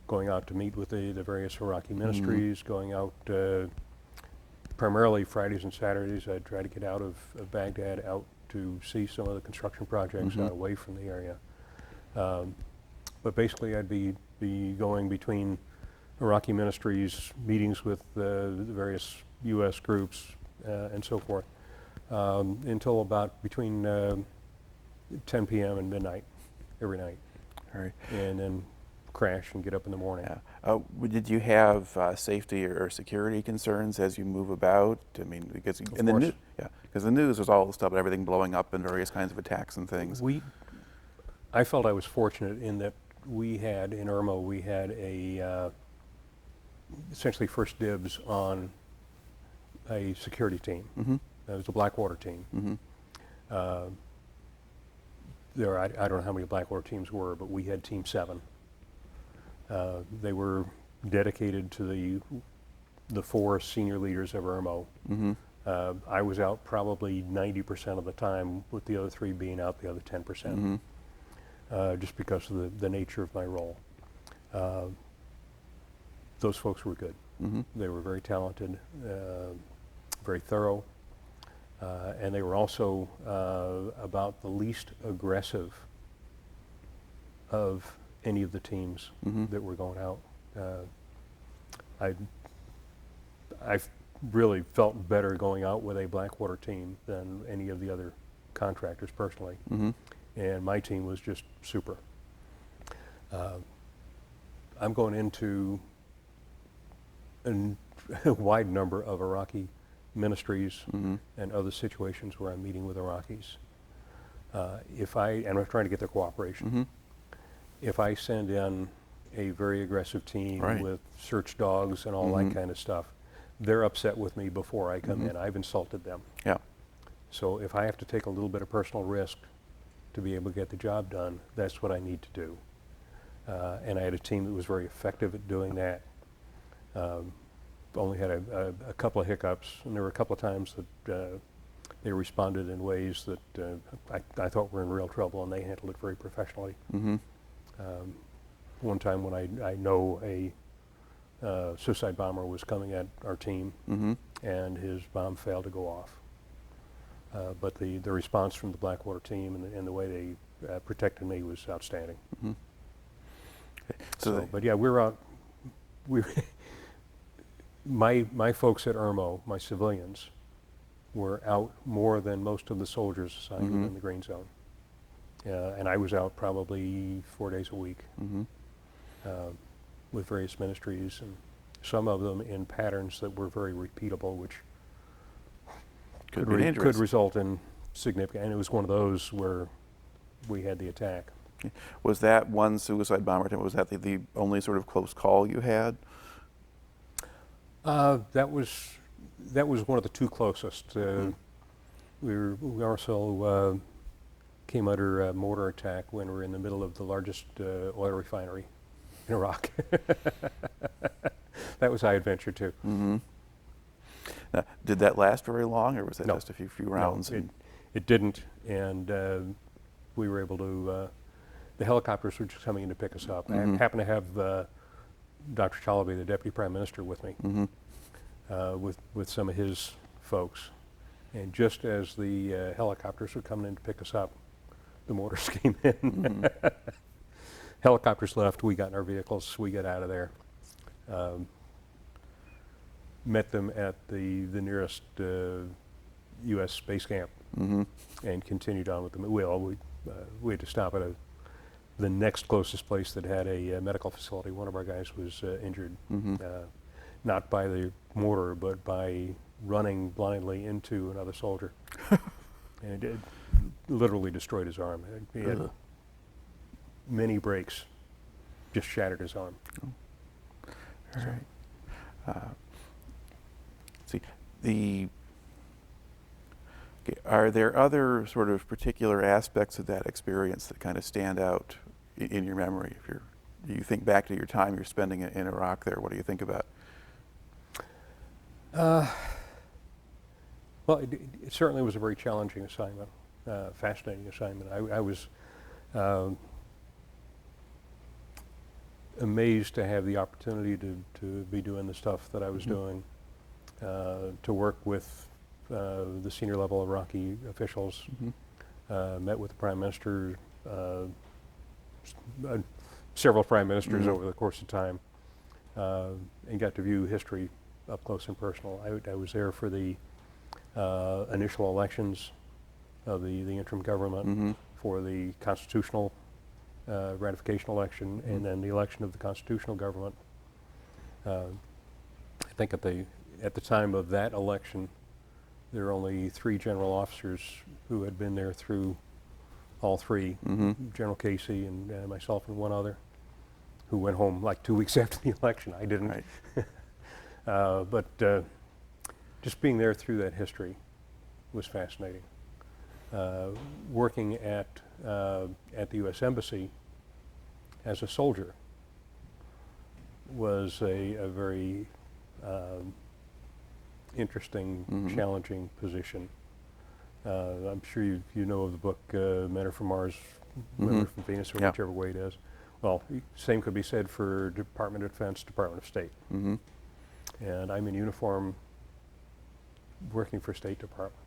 going out to meet with the various Iraqi ministries, going out primarily Fridays and Saturdays. I'd try to get out of Baghdad out to see some of the construction projects out away from the area. But basically I'd be going between Iraqi ministries, meetings with the various U.S. groups and so forth, until about between 10 p.m. and midnight every night. All right. And then crash and get up in the morning. Yeah. Did you have safety or security concerns as you move about? I mean, because in the news, because the news was all the stuff, everything blowing up and various kinds of attacks and things. I felt I was fortunate in that we had in Irmo, we had essentially first dibs on a security team. It was a Blackwater team. I don't know how many Blackwater teams were, but we had Team 7. They were dedicated to the 4 senior leaders of Irmo. I was out probably 90% of the time, with the other 3 being out the other 10%, just because of the nature of my role. Those folks were good. They were very talented, very thorough, and they were also about the least aggressive of any of the teams that were going out. I really felt better going out with a Blackwater team than any of the other contractors personally. And my team was just super. I'm going into a wide number of Iraqi ministries and other situations where I'm meeting with Iraqis. And I'm trying to get their cooperation. If I send in a very aggressive team with search dogs and all that kind of stuff, they're upset with me before I come in. I've insulted them. Yeah. So if I have to take a little bit of personal risk to be able to get the job done, that's what I need to do. And I had a team that was very effective at doing that. Only had a couple of hiccups, and there were a couple of times that they responded in ways that I thought were in real trouble, and they handled it very professionally. One time when I know a suicide bomber was coming at our team, and his bomb failed to go off. But the response from the Blackwater team and the way they protected me was outstanding. Okay. But yeah, we're out. My folks at Irmo, my civilians, were out more than most of the soldiers assigned within the Green Zone. And I was out probably 4 days a week with various ministries, and some of them in patterns that were very repeatable, which could result in significant, and it was one of those where we had the attack. Was that one suicide bomber attempt, was that the only sort of close call you had? That was one of the 2 closest. We also came under a mortar attack when we were in the middle of the largest oil refinery in Iraq. That was high adventure too. Now, did that last very long, or was it just a few rounds? No, it didn't, and we were able to, the helicopters were just coming in to pick us up. I happened to have Dr. Chalabi, the Deputy Prime Minister, with me, with some of his folks. And just as the helicopters were coming in to pick us up, the mortars came in. Mm-hmm. Helicopters left, we got in our vehicles, we got out of there. Met them at the nearest U.S. space camp, Mm-hmm. and continued on with them. We had to stop at the next closest place that had a medical facility. One of our guys was injured, Mm-hmm. not by the mortar, but by running blindly into another soldier. And it literally destroyed his arm. He had Ugh. many breaks, just shattered his arm. All right. See, are there other sort of particular aspects of that experience that kind of stand out in your memory? You think back to your time you're spending in Iraq there, what do you think about? Well, it certainly was a very challenging assignment, fascinating assignment. I was amazed to have the opportunity to be doing the stuff that I was doing, to work with the senior level Iraqi officials, met with the Prime Minister, several Prime Ministers over the course of time, and got to view history up close and personal. I was there for the initial elections of the interim government, for the constitutional ratification election, and then the election of the constitutional government. I think at the time of that election, there were only 3 general officers who had been there through all 3, General Casey and myself and one other, who went home like 2 weeks after the election. I didn't. Right. But just being there through that history was fascinating. Working at the U.S. Embassy as a soldier was a very interesting, challenging position. I'm sure you know of the book Men Are From Mars, Women Are From Venus, or whichever way it is. Well, same could be said for Department of Defense, Department of State. And I'm in uniform working for State Department.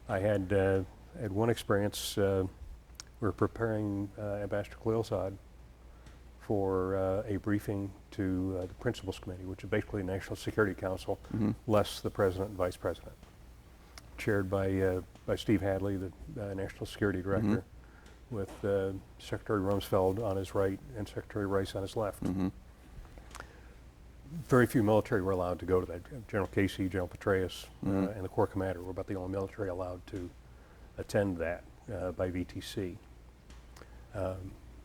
I had one experience. We were preparing Ambassador Khalilzad for a briefing to the Principals Committee, which is basically the National Security Council, less the President and Vice President, chaired by Steve Hadley, the National Security Director, with Secretary Rumsfeld on his right and Secretary Rice on his left. Very few military were allowed to go to that. General Casey, General Petraeus, and the Corps Commander were about the only military allowed to attend that by VTC.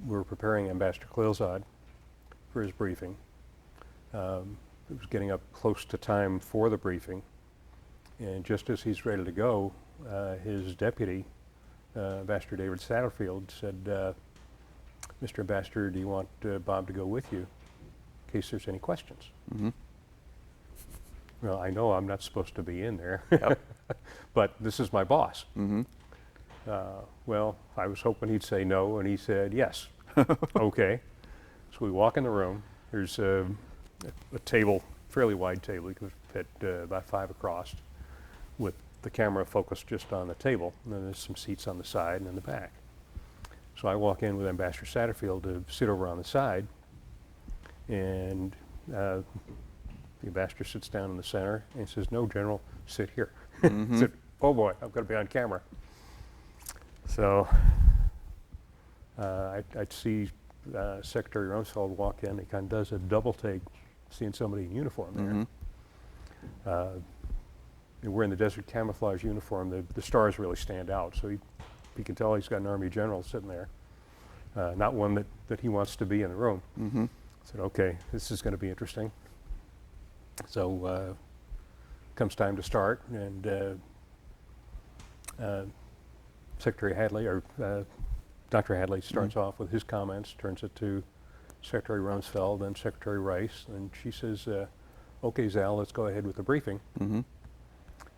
We were preparing Ambassador Khalilzad for his briefing. It was getting up close to time for the briefing, and just as he's ready to go, his deputy, Ambassador David Satterfield, said, "Mr. Ambassador, do you want Bob to go with you in case there's any questions?" Well, I know I'm not supposed to be in there, but this is my boss. Well, I was hoping he'd say no, and he said yes. Okay. So we walk in the room. There's a table, fairly wide table. You could fit about 5 across, with the camera focused just on the table. And then there's some seats on the side and in the back. So I walk in with Ambassador Satterfield to sit over on the side, and the ambassador sits down in the center and says, "No, General, sit here." I said, "Oh boy, I've got to be on camera." So I'd see Secretary Rumsfeld walk in. He kind of does a double take, seeing somebody in uniform there. Wearing the desert camouflage uniform, the stars really stand out. So you can tell he's got an Army general sitting there, not one that he wants to be in the room. I said, "Okay, this is going to be interesting." So comes time to start, and Secretary Hadley, or Dr. Hadley, starts off with his comments, turns it to Secretary Rumsfeld and Secretary Rice, and she says, "Okay, Zal, let's go ahead with the briefing."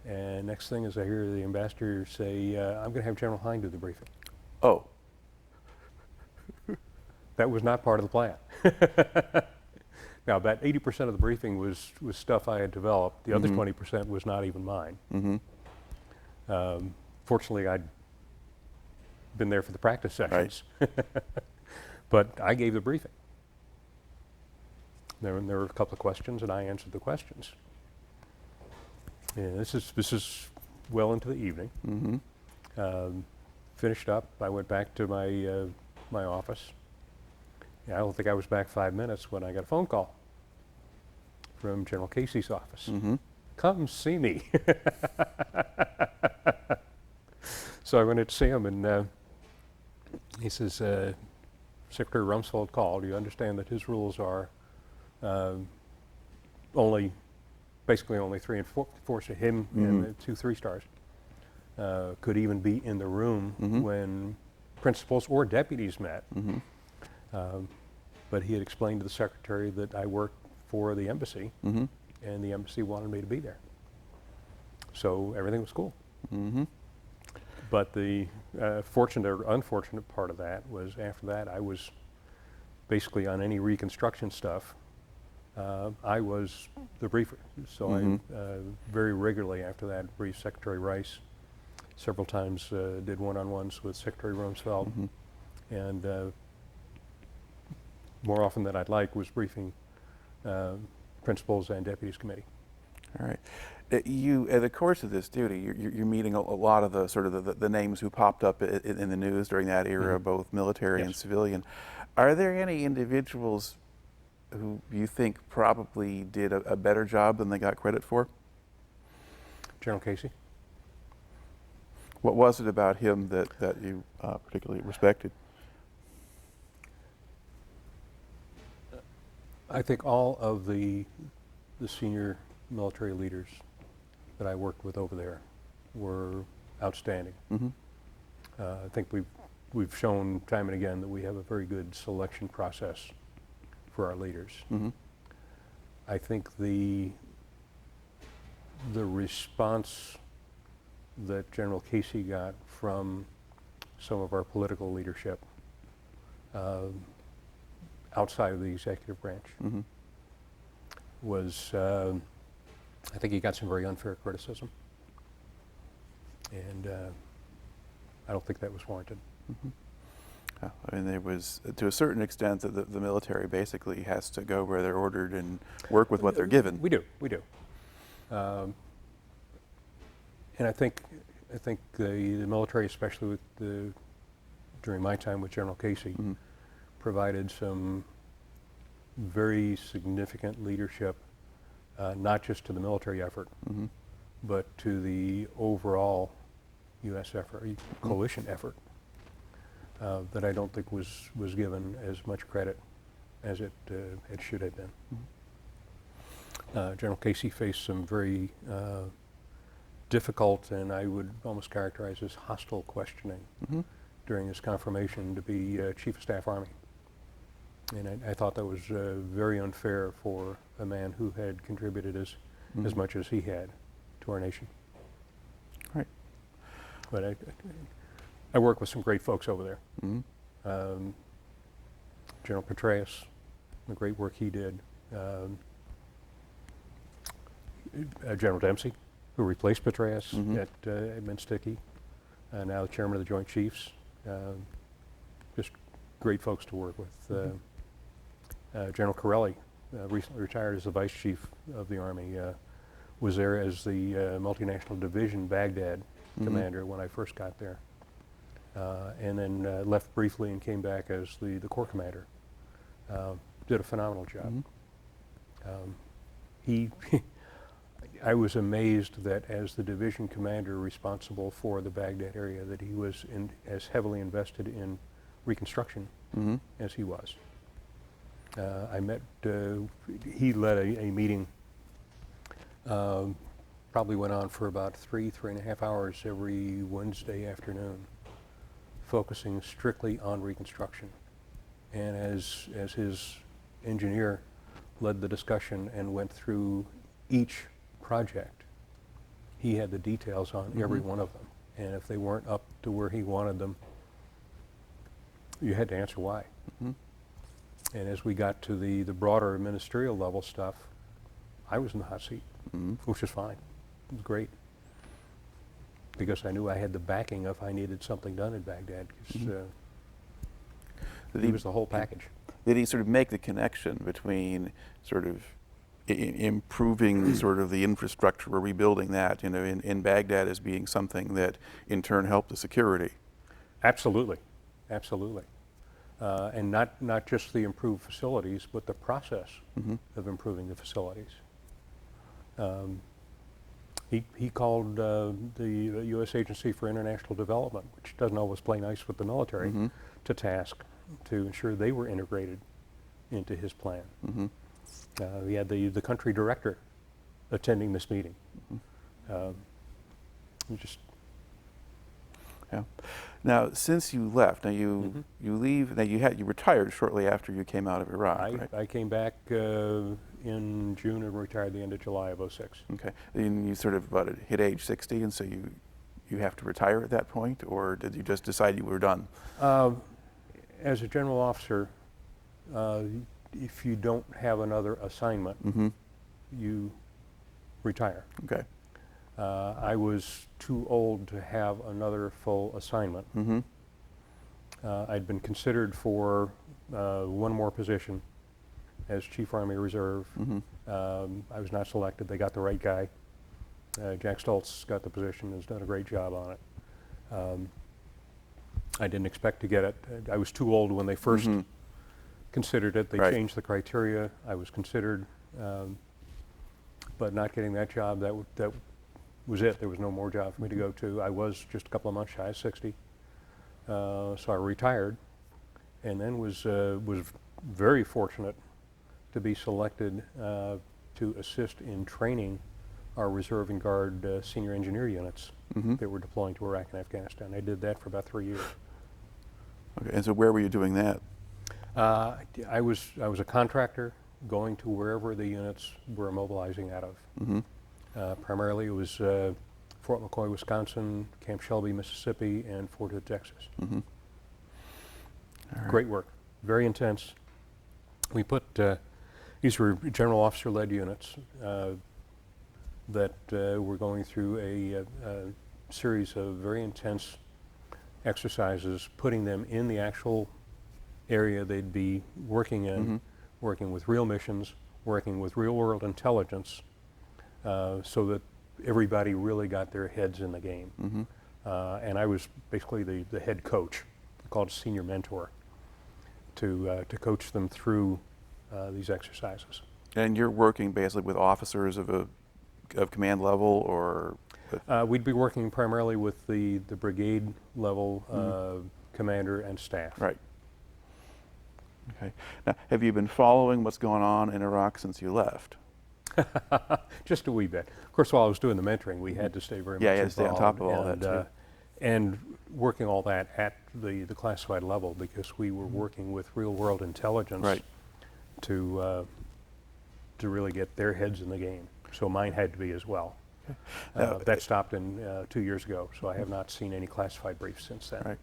And next thing is I hear the ambassador say, "I'm going to have General Heine do the briefing." Oh. That was not part of the plan. Now, about 80% of the briefing was stuff I had developed. The other 20% was not even mine. Fortunately, I'd been there for the practice sessions. But I gave the briefing. There were a couple of questions, and I answered the questions. And this is well into the evening. Finished up. I went back to my my office. I don't think I was back 5 minutes when I got a phone call from General Casey's office. Come see me. So I went in to see him, and he says, Secretary Rumsfeld called. You understand that his rules are basically only 3 and 4, so him and the 2 3-stars could even be in the room when principals or deputies met. But he had explained to the secretary that I worked for the embassy, and the embassy wanted me to be there. So everything was cool. But the fortunate or unfortunate part of that was after that I was basically on any Reconstruction stuff. I was the briefer. So I very regularly after that briefed Secretary Rice. Several times did one-on-ones with Secretary Rumsfeld. And more often than I'd like was briefing principals and deputies committee. All right. You, in the course of this duty, you're meeting a lot of the sort of the names who popped up in the news during that era, both military and civilian. Are there any individuals who you think probably did a better job than they got credit for? General Casey. What was it about him that you particularly respected? I think all of the senior military leaders that I worked with over there were outstanding. I think we've shown time and again that we have a very good selection process for our leaders. I think the response that General Casey got from some of our political leadership outside of the executive branch was, I think he got some very unfair criticism, and I don't think that was warranted. I mean, there was, to a certain extent, that the military basically has to go where they're ordered and work with what they're given. We do. And I think the military, especially with during my time with General Casey, provided some very significant leadership, not just to the military effort, but to the overall U.S. effort, coalition effort, that I don't think was given as much credit as it should have been. General Casey faced some very difficult, and I would almost characterize as hostile questioning during his confirmation to be Chief of Staff Army. And I thought that was very unfair for a man who had contributed as much as he had to our nation. Right. But I work with some great folks over there. General Petraeus, the great work he did. General Dempsey, who replaced Petraeus at Minsticky, now the chairman of the Joint Chiefs. Just great folks to work with. General Corelli, recently retired as the Vice Chief of the Army, was there as the multinational division Baghdad commander when I first got there, and then left briefly and came back as the Corps commander. Did a phenomenal job. I was amazed that as the division commander responsible for the Baghdad area, that he was as heavily invested in Reconstruction as he was. He led a meeting, probably went on for about 3.5 hours every Wednesday afternoon, focusing strictly on Reconstruction. And as his engineer led the discussion and went through each project, he had the details on every one of them. And if they weren't up to where he wanted them, you had to answer why. And as we got to the broader ministerial level stuff, I was in the hot seat, which was fine. It was great. Because I knew I had the backing if I needed something done in Baghdad. He was the whole package. Did he sort of make the connection between sort of improving sort of the infrastructure or rebuilding that, you know, in Baghdad as being something that in turn helped the security? Absolutely, absolutely. And not just the improved facilities, but the process of improving the facilities. He called the U.S. Agency for International Development, which doesn't always play nice with the military, to task to ensure they were integrated into his plan. We had the country director attending this meeting. Yeah. Now, since you left, now you leave. Now you retired shortly after you came out of Iraq, right? I came back in June and retired the end of July of '06. Okay. And you sort of hit age 60, and so you have to retire at that point, or did you just decide you were done? As a general officer, if you don't have another assignment, you retire. Okay. I was too old to have another full assignment. I'd been considered for one more position as Chief Army Reserve. I was not selected. They got the right guy. Jack Stoltz got the position, has done a great job on it. I didn't expect to get it. I was too old when they first considered it. They changed the criteria. I was considered, but not getting that job, that was it. There was no more job for me to go to. I was just a couple of months shy of 60. So I retired, and then was very fortunate to be selected to assist in training our Reserve and Guard senior engineer units that were deploying to Iraq and Afghanistan. I did that for about 3 years. Okay. And so where were you doing that? I was a contractor going to wherever the units were mobilizing out of. Primarily it was Fort McCoy, Wisconsin, Camp Shelby, Mississippi, and Fort Hood, Texas. Great work, very intense. We put, these were general officer-led units that were going through a series of very intense exercises, putting them in the actual area they'd be working in, working with real missions, working with real-world intelligence, so that everybody really got their heads in the game. And I was basically the head coach, called senior mentor, to coach them through these exercises. And you're working basically with officers of command level, or? We'd be working primarily with the brigade level commander and staff. Right. Okay. Now, have you been following what's going on in Iraq since you left? Just a wee bit. Of course, while I was doing the mentoring, we had to stay very much involved. Yeah, stay on top of all that too. And working all that at the classified level, because we were working with real-world intelligence to really get their heads in the game. So mine had to be as well. That stopped in 2 years ago, so I have not seen any classified briefs since then. Right.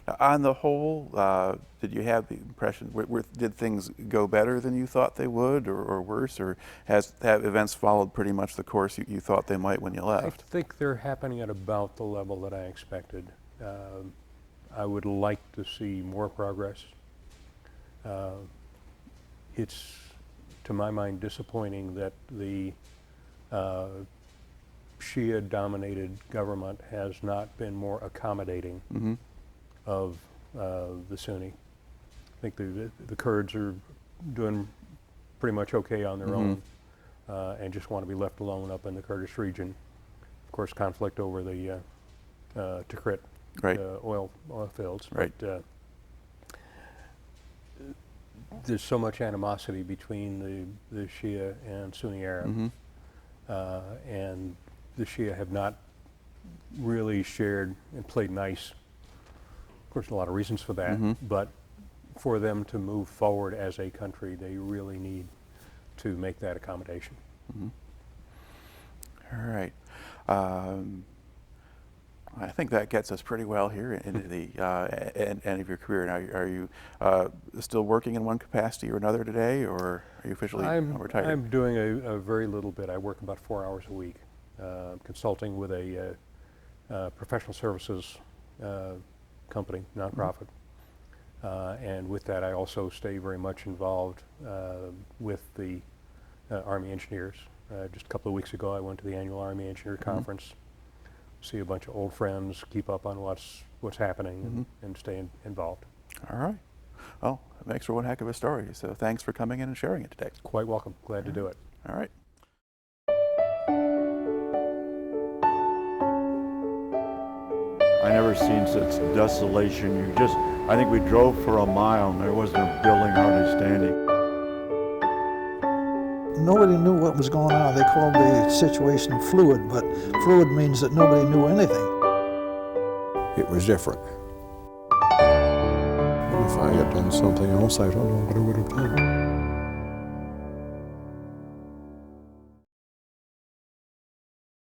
Now, on the whole, did you have the impression, did things go better than you thought they would, or worse, or have events followed pretty much the course you thought they might when you left? I think they're happening at about the level that I expected. I would like to see more progress. It's, to my mind, disappointing that the Shia-dominated government has not been more accommodating of the Sunni. I think the Kurds are doing pretty much okay on their own, and just want to be left alone up in the Kurdish region. Of course, conflict over the Tikrit oil fields. Right. But, there's so much animosity between the Shia and Sunni Arab, and the Shia have not really shared and played nice. Of course, a lot of reasons for that, but for them to move forward as a country, they really need to make that accommodation. All right. I think that gets us pretty well here into the end of your career. Now, are you still working in one capacity or another today, or are you officially retired? I'm doing a very little bit. I work about 4 hours a week, consulting with a professional services company, nonprofit. And with that, I also stay very much involved with the Army engineers. Just a couple of weeks ago, I went to the annual Army Engineer Conference. See a bunch of old friends, keep up on what's happening, and stay involved. All right. Well, it makes for one heck of a story. So thanks for coming in and sharing it today. Quite welcome. Glad to do it. All right. I never seen such desolation. I think we drove for a mile and there wasn't a building hardly standing. Nobody knew what was going on. They called the situation fluid, but fluid means that nobody knew anything. It was different. If I had done something else, I don't know what I would have done.